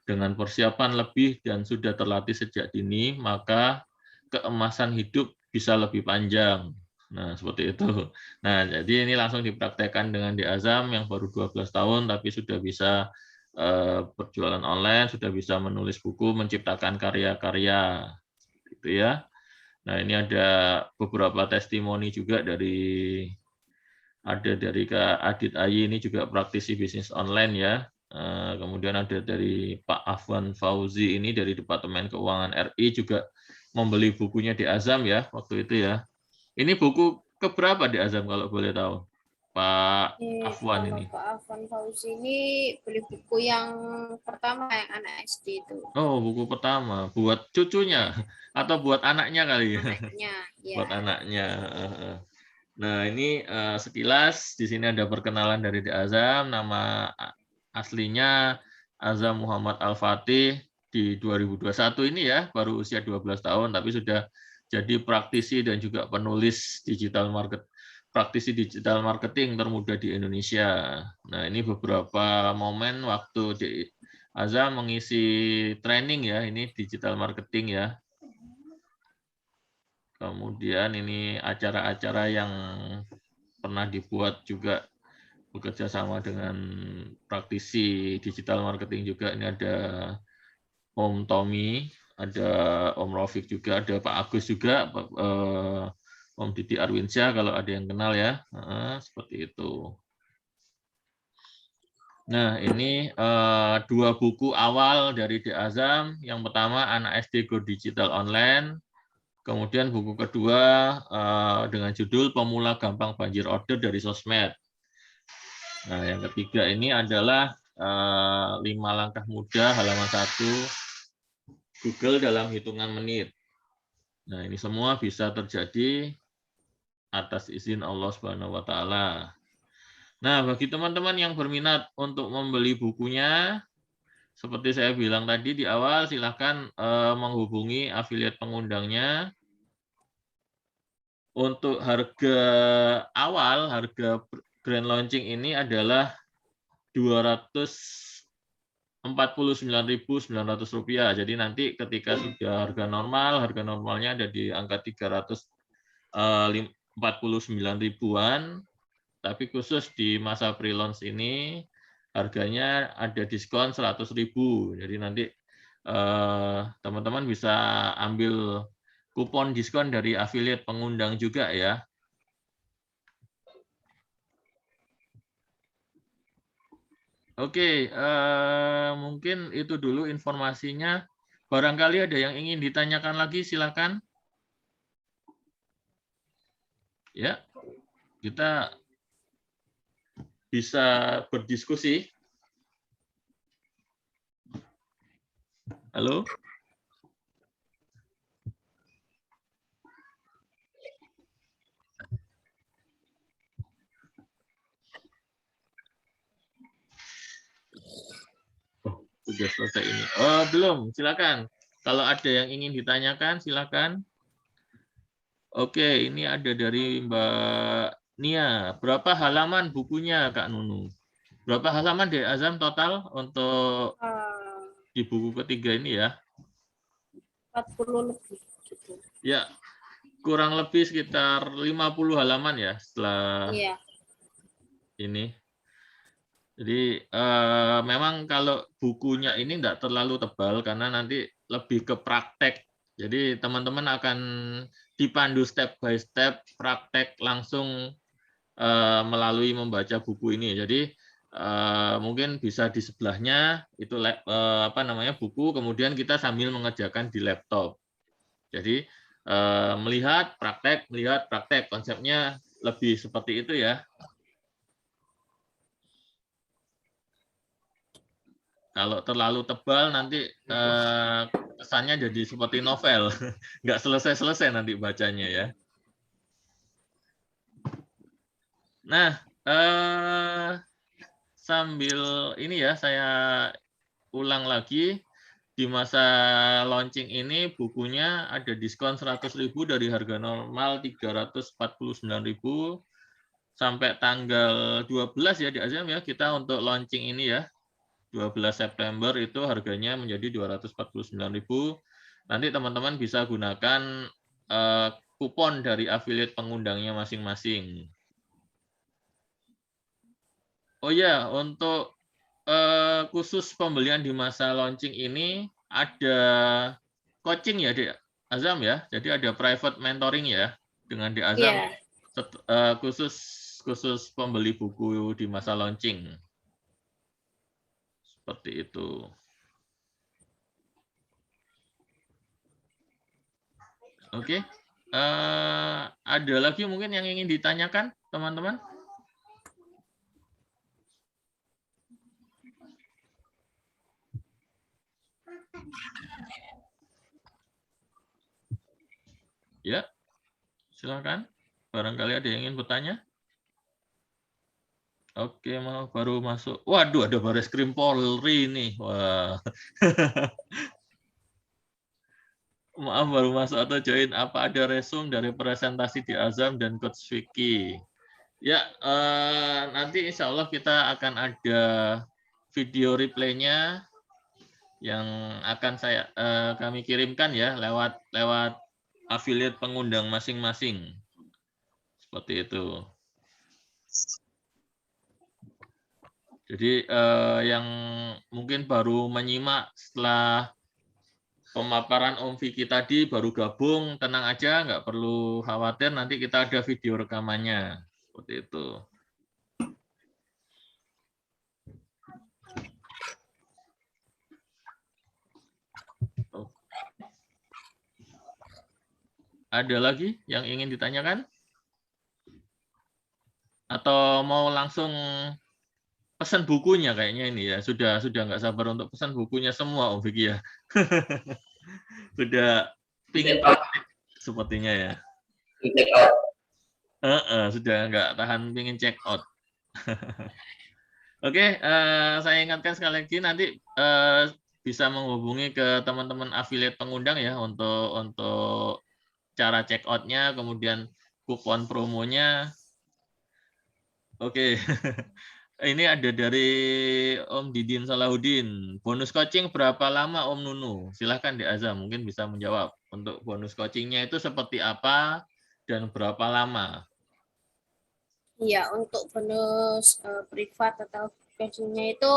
Dengan persiapan lebih dan sudah terlatih sejak dini, maka keemasan hidup bisa lebih panjang. Nah, seperti itu. Nah, jadi ini langsung dipraktekkan dengan D Azam yang baru 12 tahun tapi sudah bisa berjualan online, sudah bisa menulis buku, menciptakan karya-karya, gitu ya. Nah, ini ada beberapa testimoni juga dari Kak Adit Ayi, ini juga praktisi bisnis online ya. Kemudian ada dari Pak Afwan Fauzi, ini dari Departemen Keuangan RI juga membeli bukunya di Azam ya waktu itu ya. Ini buku keberapa di Azam kalau boleh tahu, Pak Afwan Kalau ini? Pak Afwan Fauzi ini beli buku yang pertama yang anak SD itu. Oh, buku pertama buat cucunya atau buat anaknya kali ya? Anaknya, ya. Buat anaknya. Nah, ini sekilas di sini ada perkenalan dari D Azam, nama aslinya Azam Muhammad Al-Fatih, di 2021 ini ya, baru usia 12 tahun tapi sudah jadi praktisi dan juga penulis praktisi digital marketing termuda di Indonesia. Nah, ini beberapa momen waktu di Azam mengisi training ya, ini digital marketing ya. Kemudian ini acara-acara yang pernah dibuat juga bekerja sama dengan praktisi digital marketing juga. Ini ada Om Tommy, ada Om Rafiq juga, ada Pak Agus juga, Om Didi Arwinsyah kalau ada yang kenal ya. Seperti itu. Nah, ini 2 buku awal dari D Azam. Yang pertama Anak SD Go Digital Online. Kemudian buku kedua dengan judul Pemula Gampang Banjir Order dari Sosmed. Nah, yang ketiga ini adalah 5 Langkah Mudah halaman 1 Google dalam hitungan menit. Nah, ini semua bisa terjadi atas izin Allah Subhanahu wa taala. Nah, bagi teman-teman yang berminat untuk membeli bukunya, seperti saya bilang tadi di awal, silahkan menghubungi afiliat pengundangnya. Untuk harga awal, harga grand launching ini adalah 249.900 rupiah. Jadi nanti ketika sudah harga normalnya ada di angka 349 ribuan. Tapi khusus di masa pre-launch ini harganya ada diskon 100.000. Jadi nanti teman-teman bisa ambil kupon diskon dari affiliate pengundang juga ya. Oke, mungkin itu dulu informasinya. Barangkali ada yang ingin ditanyakan lagi, silakan. Ya, kita bisa berdiskusi. Halo? Oh, sudah selesai ini. Oh, belum. Silakan. Kalau ada yang ingin ditanyakan, silakan. Oke, ini ada dari Mbak Nia. Berapa halaman bukunya, Kak Nunu? Berapa halaman deh Azam total untuk di buku ketiga ini ya? 40 lebih. Gitu. Ya, kurang lebih sekitar 50 halaman ya setelah ini. Jadi memang kalau bukunya ini enggak terlalu tebal karena nanti lebih ke praktek. Jadi teman-teman akan dipandu step by step praktek langsung melalui membaca buku ini. Jadi mungkin bisa di sebelahnya itu buku, kemudian kita sambil mengerjakan di laptop. Jadi melihat praktek, konsepnya lebih seperti itu ya. Kalau terlalu tebal nanti kesannya jadi seperti novel, nggak selesai-selesai nanti bacanya ya. Nah, sambil ini ya saya ulang lagi, di masa launching ini bukunya ada diskon 100.000 dari harga normal 349.000 sampai tanggal 12 ya di Azam ya, kita untuk launching ini ya. 12 September itu harganya menjadi 249.000. Nanti teman-teman bisa gunakan kupon dari affiliate pengundangnya masing-masing. Oh ya, untuk khusus pembelian di masa launching ini ada coaching ya di Azam ya. Jadi ada private mentoring ya dengan di Azam khusus pembeli buku di masa launching. Seperti itu. Oke. Ada lagi mungkin yang ingin ditanyakan, teman-teman? Ya, silakan. Barangkali ada yang ingin bertanya. Oke, mau baru masuk. Waduh, ada Baris Krim Polri nih. Wah. Maaf baru masuk atau join. Apa ada resume dari presentasi di Azam dan Coach Vicky? Ya, nanti insya Allah kita akan ada video replaynya yang akan kami kirimkan ya lewat affiliate pengundang masing-masing. Seperti itu. Jadi yang mungkin baru menyimak setelah pemaparan Om Vicky tadi baru gabung, tenang aja, nggak perlu khawatir, nanti kita ada video rekamannya. Seperti itu. Ada lagi yang ingin ditanyakan? Atau mau langsung pesan bukunya kayaknya ini ya? Sudah nggak sabar untuk pesan bukunya semua Om Vicky ya. Sudah pingin sepertinya ya. Sudah nggak tahan pingin check out. Oke, saya ingatkan sekali lagi nanti bisa menghubungi ke teman-teman affiliate pengundang ya untuk cara check out-nya, kemudian kupon promonya. Oke. Ini ada dari Om Didin Salahuddin. Bonus coaching berapa lama Om Nunu? Silahkan Di Azam, mungkin bisa menjawab. Untuk bonus coachingnya itu seperti apa dan berapa lama? Iya, untuk bonus privat atau gajinya itu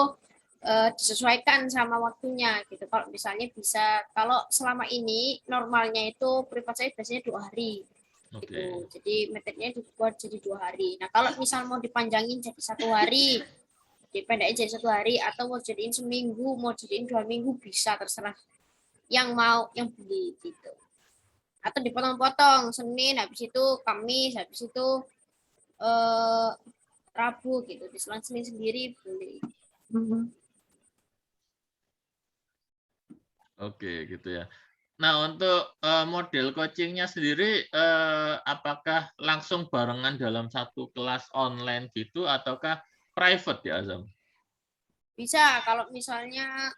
disesuaikan sama waktunya gitu. Kalau misalnya bisa, kalau selama ini normalnya itu privat saya biasanya 2 hari gitu. Oke. Jadi materinya dibuat jadi 2 hari. Nah, kalau misal mau dipanjangin jadi 1 hari, dipendekin jadi 1 hari, atau mau jadiin seminggu, mau jadiin 2 minggu, bisa, terserah yang mau, yang beli gitu. Atau dipotong-potong, Senin, habis itu Kamis, habis itu Rabu gitu. Di Senin sendiri beli. Oke, gitu ya. Nah, untuk model coachingnya sendiri, apakah langsung barengan dalam satu kelas online gitu, ataukah private ya, Azam? Bisa kalau misalnya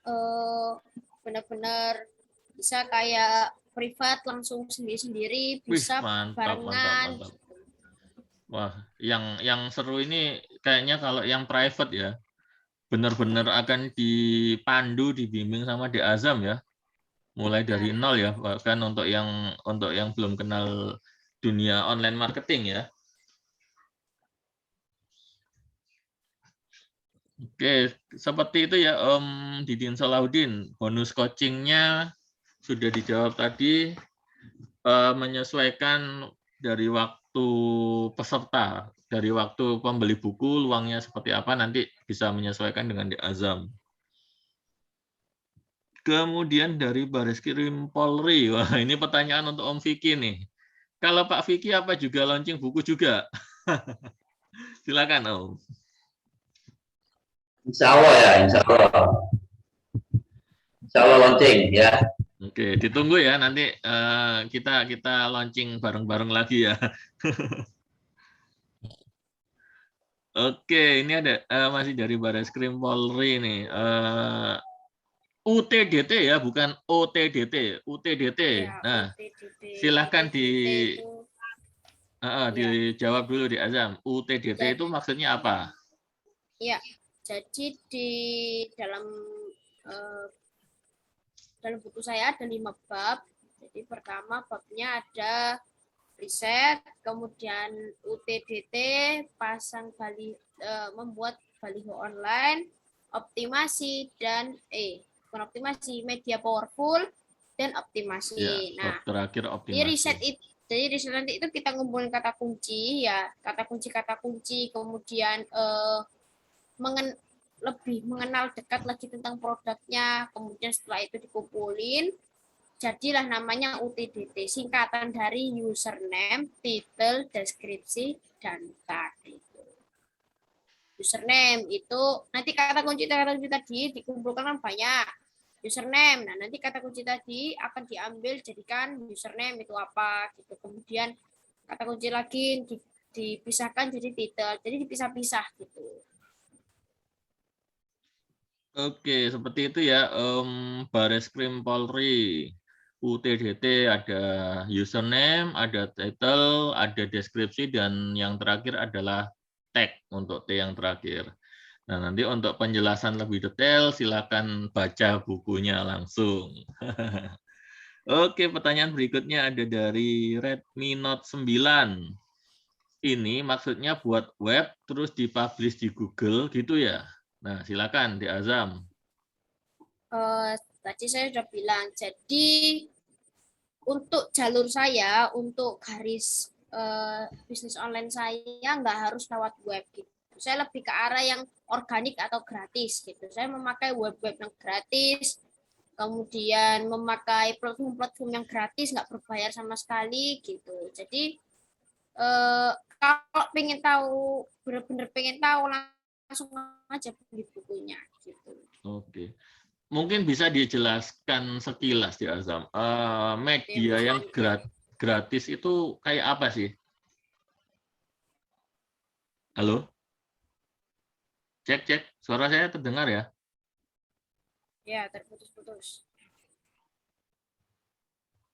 benar-benar bisa kayak privat langsung sendiri-sendiri, Wih, bisa mantap, mantap, barengan. mantap. Wah, yang seru ini kayaknya kalau yang private ya, benar-benar akan dipandu, dibimbing sama Di Azam ya, mulai dari nol ya, bahkan untuk yang belum kenal dunia online marketing ya. Oke, seperti itu ya Om Didin Salahuddin. Bonus coachingnya sudah dijawab tadi, menyesuaikan dari waktu peserta, dari waktu pembeli buku, luangnya seperti apa, nanti bisa menyesuaikan dengan Di Azam. Kemudian dari Baris-Krim Polri, wah ini pertanyaan untuk Om Vicky nih. Kalau Pak Vicky apa juga launching buku juga? Silakan Om. Insya Allah ya, insya Allah. Insya Allah launching ya. Oke, ditunggu ya nanti kita launching bareng-bareng lagi ya. Oke, ini ada masih dari Bareskrim Polri nih. UTDT ya, bukan OTDT, UTDT. Ya, Nah, UTDT. silahkan UTDT itu ya, dijawab dulu di Azam. UTDT itu jadi, maksudnya apa? ya, jadi di dalam eh, dalam buku saya ada 5 bab. Jadi pertama babnya ada riset, kemudian UTDT, pasang membuat baliho online, optimasi, dan bukan optimasi, media powerful, dan Ya, optimasi. Nah, terakhir di riset optimasi. itu, jadi riset nanti itu kita ngumpulin kata kunci ya, kata kunci, kemudian mengen, lebih mengenal dekat lagi tentang produknya, kemudian setelah itu dikumpulin, jadilah namanya UTDT, singkatan dari username, title, deskripsi, dan tag. Username itu nanti kata kunci tadi dikumpulkan kan banyak. Username, nah nanti kata kunci tadi akan diambil jadikan username itu apa gitu. Kemudian kata kunci lagi dipisahkan jadi title, jadi dipisah-pisah gitu. Oke, seperti itu ya, Bareskrim Polri. UTDT ada username, ada title, ada deskripsi, dan yang terakhir adalah tag untuk T yang terakhir. Nah, nanti untuk penjelasan lebih detail, silakan baca bukunya langsung. Oke, pertanyaan berikutnya ada dari Redmi Note 9. Ini maksudnya buat web, terus dipublish di Google gitu ya? Nah, silakan di Azam. Tadi saya sudah bilang, jadi untuk jalur saya, untuk garis bisnis online saya nggak harus lewat web gitu. Saya lebih ke arah yang organik atau gratis gitu. Saya memakai web-web yang gratis, kemudian memakai platform-platform yang gratis, nggak berbayar sama sekali gitu. Jadi kalau pengen tahu, benar-benar pengen tahu, langsung aja beli bukunya gitu. Oke. Mungkin bisa dijelaskan sekilas di Azam. Media yang gratis itu kayak apa sih? Halo? Cek, cek. Suara saya terdengar ya? Ya, terputus-putus.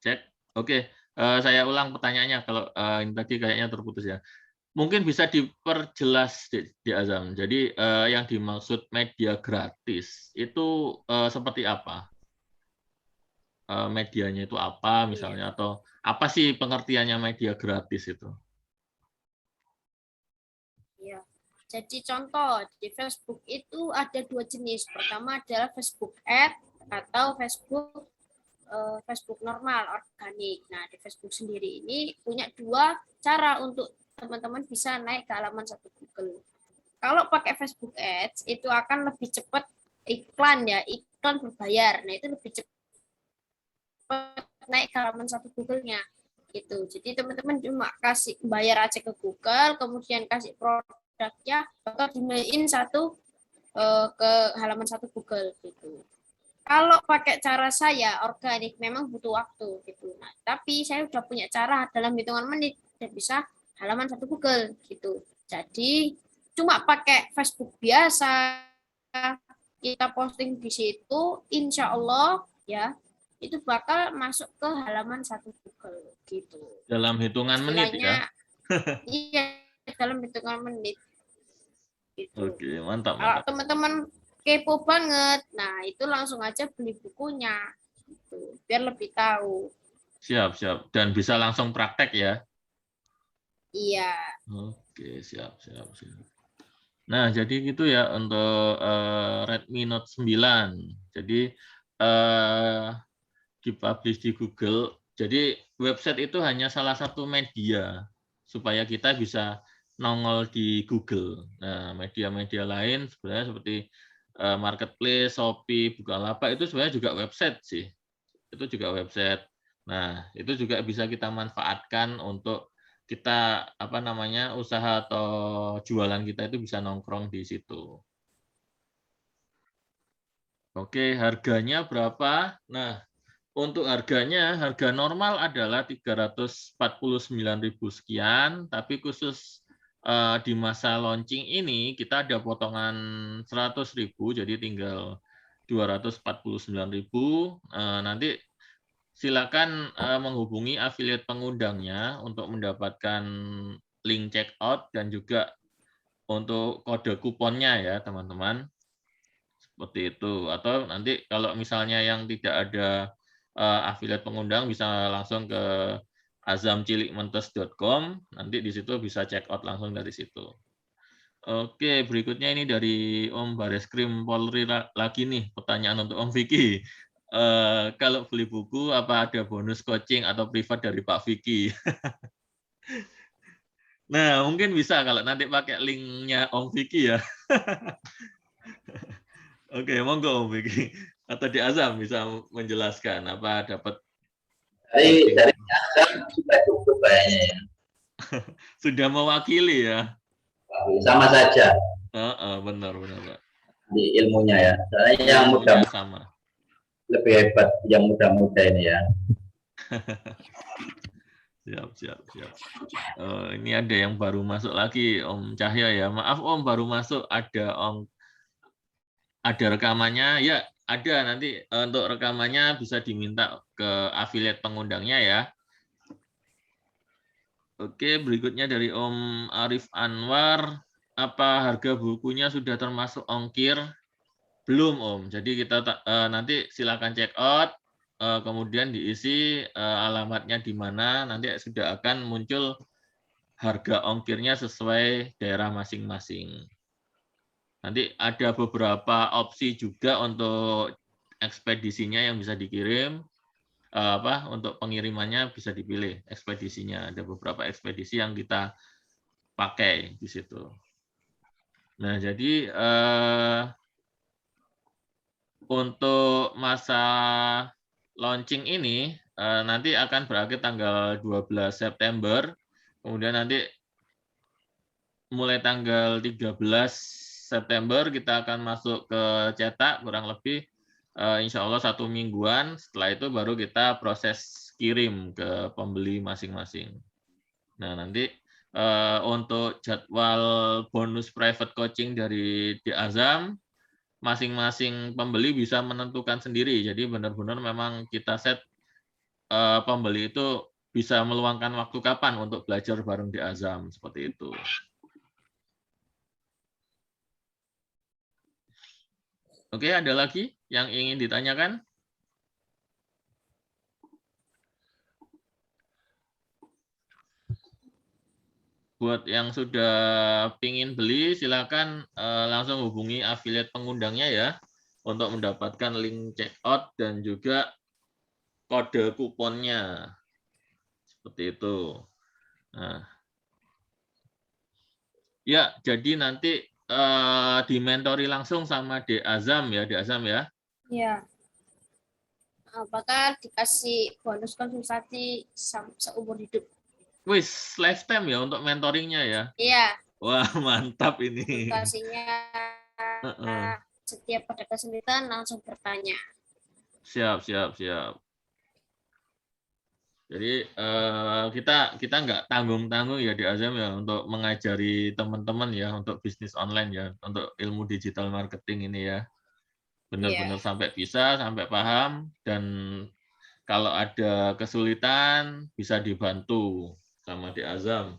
Cek. Oke. Saya ulang pertanyaannya kalau ini tadi kayaknya terputus ya. mungkin bisa diperjelas di Azam. Jadi yang dimaksud media gratis itu seperti apa? Medianya itu apa Iya. misalnya, atau apa sih pengertiannya media gratis itu? Ya. Jadi contoh di Facebook itu ada dua jenis. Pertama adalah Facebook Ad atau Facebook normal organik. Nah di Facebook sendiri ini punya dua cara untuk teman-teman bisa naik ke halaman satu Google. Kalau pakai Facebook Ads itu akan lebih cepat iklan ya, iklan berbayar. Nah itu lebih cepat naik ke halaman satu Google-nya gitu. Jadi teman-teman cuma kasih bayar aja ke Google, kemudian kasih produknya, bakal dimaikin ke halaman satu Google gitu. Kalau pakai cara saya organik memang butuh waktu gitu. Nah, tapi saya udah punya cara dalam hitungan menit dan bisa halaman satu Google gitu. Jadi cuma pakai Facebook biasa kita posting di situ, insya Allah ya itu bakal masuk ke halaman satu Google gitu. Dalam hitungan menit ya? Istilahnya iya dalam hitungan menit gitu. Oke, mantap, Kalau mantap. teman-teman kepo banget, nah itu langsung aja beli bukunya, gitu, biar lebih tahu. Siap, siap. Dan bisa langsung praktek ya? Iya, Oke, siap, siap, siap. Nah, jadi gitu ya untuk Redmi Note 9. Jadi dipublish di Google. Jadi website itu hanya salah satu media supaya kita bisa nongol di Google. Nah, media-media lain sebenarnya seperti Marketplace, Shopee, Bukalapak itu sebenarnya juga website sih. Itu juga website. Nah, itu juga bisa kita manfaatkan untuk kita usaha atau jualan kita itu bisa nongkrong di situ. Oke, harganya berapa? Nah, untuk harganya, harga normal adalah 349.000 sekian, tapi khusus di masa launching ini kita ada potongan 100.000, jadi tinggal 249.000. Nanti silakan menghubungi afiliat pengundangnya untuk mendapatkan link checkout dan juga untuk kode kuponnya ya, teman-teman. Seperti itu. Atau nanti kalau misalnya yang tidak ada afiliat pengundang bisa langsung ke azamcilikmentes.com, nanti di situ bisa check out langsung dari situ. Oke, berikutnya ini dari Om Bareskrim Polri lagi nih, pertanyaan untuk Om Vicky. Kalau beli buku, apa ada bonus coaching atau privat dari Pak Vicky? Nah, mungkin bisa kalau nanti pakai linknya Om Vicky ya. Oke, monggo Om Vicky. Atau di Azam bisa menjelaskan apa dapat Dari coaching. Azam sudah cukup kayaknya ya. Sudah mewakili ya. Sama saja Benar, benar, Pak. di ilmunya ya. Soalnya yang muda Ilmunya sama. lebih hebat yang muda-muda ini ya. Siap, siap, siap. Ini ada yang baru masuk lagi, Om Cahya ya. Maaf Om, baru masuk. Ada rekamannya. Ya, ada nanti untuk rekamannya bisa diminta ke afiliat pengundangnya ya. Oke, berikutnya dari Om Arif Anwar. Apa harga bukunya sudah termasuk ongkir? Belum Om. Jadi kita nanti silakan check out, kemudian diisi alamatnya di mana, nanti sudah akan muncul harga ongkirnya sesuai daerah masing-masing. Nanti ada beberapa opsi juga untuk ekspedisinya yang bisa dikirim. Untuk pengirimannya bisa dipilih ekspedisinya. Ada beberapa ekspedisi yang kita pakai di situ. Nah, jadi untuk masa launching ini nanti akan berakhir tanggal 12 September. Kemudian nanti mulai tanggal 13 September kita akan masuk ke cetak kurang lebih insya Allah 1 mingguan. Setelah itu baru kita proses kirim ke pembeli masing-masing. Nah, nanti untuk jadwal bonus private coaching dari Di Azam, masing-masing pembeli bisa menentukan sendiri. Jadi benar-benar memang kita set pembeli itu bisa meluangkan waktu kapan untuk belajar bareng di Azam, seperti itu. Oke, ada lagi yang ingin ditanyakan? Buat yang sudah pingin beli, silakan langsung hubungi afiliat pengundangnya ya, untuk mendapatkan link checkout dan juga kode kuponnya. Seperti itu. Nah, ya, jadi nanti dimentori langsung sama Dek Azam ya, Dek Azam ya. Ya. Apakah dikasih bonus konsultasi seumur hidup? Wis, lifetime ya untuk mentoringnya ya. Iya, Wah, mantap ini. konsultasinya Heeh. setiap pada kesulitan langsung bertanya. Siap, siap, siap. Jadi kita nggak tanggung-tanggung ya di Azam ya untuk mengajari teman-teman ya untuk bisnis online ya, untuk ilmu digital marketing ini ya. Benar-benar Iya. sampai bisa, sampai paham, dan kalau ada kesulitan bisa dibantu sama di Azam.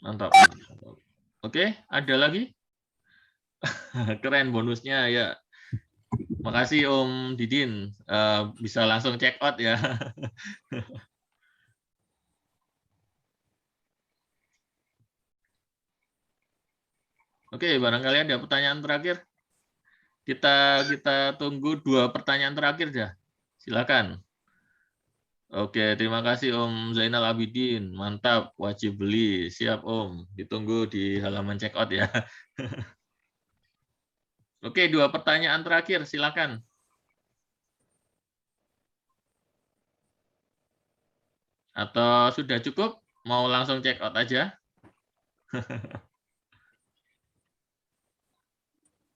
Mantap. Oke, ada lagi? Keren bonusnya ya. Makasih Om Didin. Bisa langsung check out ya. Oke, barangkali ada pertanyaan terakhir. Kita tunggu 2 pertanyaan terakhir ya. Silakan. Oke, terima kasih Om Zainal Abidin. Mantap, wajib beli. Siap Om. Ditunggu di halaman check out ya. Oke, 2 pertanyaan terakhir. Silakan. Atau sudah cukup? Mau langsung check out aja?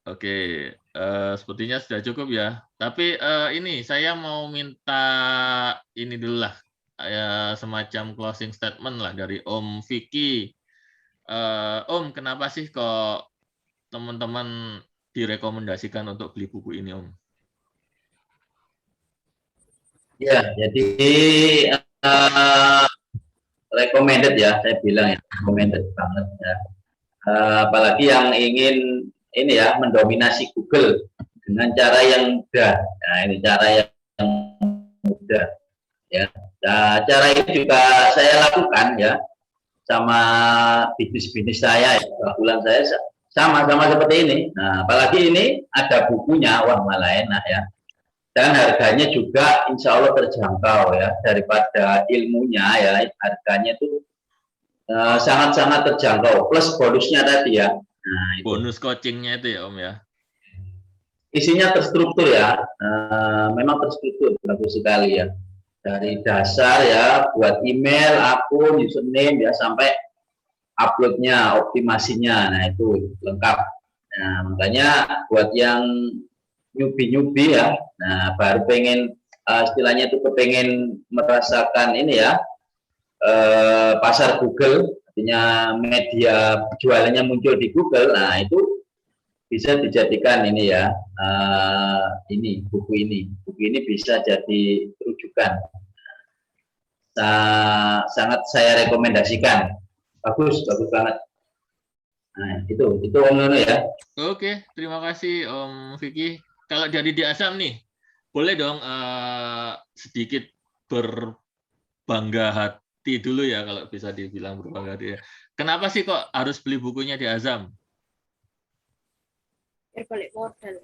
Oke, sepertinya sudah cukup ya. Tapi ini saya mau minta ini dulu lah, semacam closing statement lah dari Om Vicky. Om, kenapa sih kok teman-teman direkomendasikan untuk beli buku ini, Om? Ya, jadi recommended ya, saya bilang ya, recommended banget ya. Apalagi yang ingin ini ya mendominasi Google dengan cara yang mudah. Nah, ini cara yang mudah ya. Nah, cara ini juga saya lakukan ya sama bisnis-bisnis saya ya. Bulan saya sama seperti ini. Nah, apalagi ini ada bukunya, wah malah enak ya. Dan harganya juga insya Allah terjangkau ya, daripada ilmunya ya, harganya itu sangat-sangat terjangkau, plus bonusnya tadi ya. Nah, itu. Bonus coachingnya itu ya Om ya? Isinya terstruktur ya, memang terstruktur, bagus sekali ya. Dari dasar ya, buat email, akun, username ya, sampai uploadnya, optimasinya, nah itu lengkap. Nah, makanya buat yang newbie ya, nah baru pengen istilahnya itu kepengen merasakan ini ya, pasar Google, artinya media jualannya muncul di Google, nah itu bisa dijadikan ini ya, ini buku ini bisa jadi rujukan. Sangat saya rekomendasikan, bagus banget. Nah itu Om Nono ya. Oke, terima kasih Om Vicky. Kalau dari di Azam nih, boleh dong sedikit berbangga hati dulu ya, kalau bisa dibilang berbangga hati ya. Kenapa sih kok harus beli bukunya di Azam? Biar balik modal.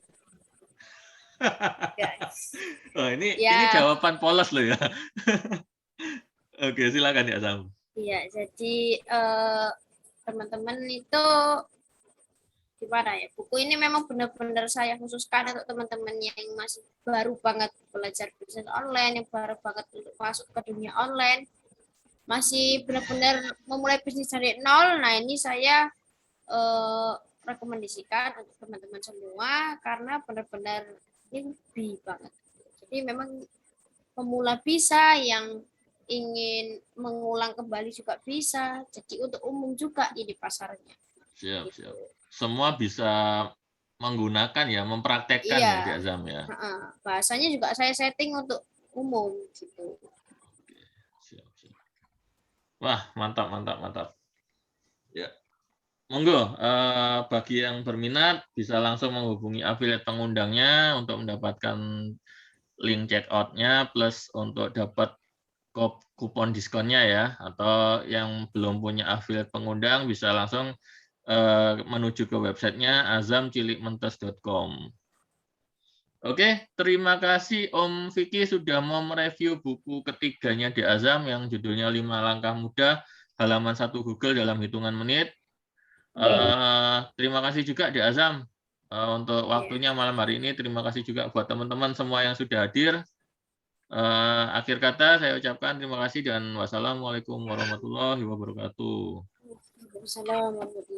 Guys. Oh, ini Ya. jawaban polos loh ya. Oke, silakan ya Azam. Iya, jadi teman-teman itu gimana ya, buku ini memang benar-benar saya khususkan untuk teman-teman yang masih baru banget belajar bisnis online, yang baru banget untuk masuk ke dunia online, masih benar-benar memulai bisnis dari nol. Nah, ini saya rekomendasikan untuk teman-teman semua karena benar-benar newbie banget. Jadi memang pemula bisa, yang ingin mengulang kembali juga bisa. Jadi untuk umum juga ini pasarnya. Siap. Semua bisa menggunakan ya, mempraktekkan Iya. ya di Azam ya. Bahasanya juga saya setting untuk umum gitu. Siap, siap. Wah, mantap, mantap, mantap. Ya. Monggo, bagi yang berminat bisa langsung menghubungi affiliate pengundangnya untuk mendapatkan link checkout-nya plus untuk dapat kupon diskonnya ya. Atau yang belum punya affiliate pengundang bisa langsung menuju ke websitenya azamcilikmentes.com. Oke, terima kasih Om Vicky sudah mau mereview buku ketiganya di Azam yang judulnya 5 Langkah Mudah, halaman 1 Google dalam hitungan menit. Terima kasih juga di Azam untuk waktunya malam hari ini. Terima kasih juga buat teman-teman semua yang sudah hadir. Akhir kata saya ucapkan terima kasih dan wassalamualaikum warahmatullahi wabarakatuh. Waalaikumsalam warahmatullahi wabarakatuh.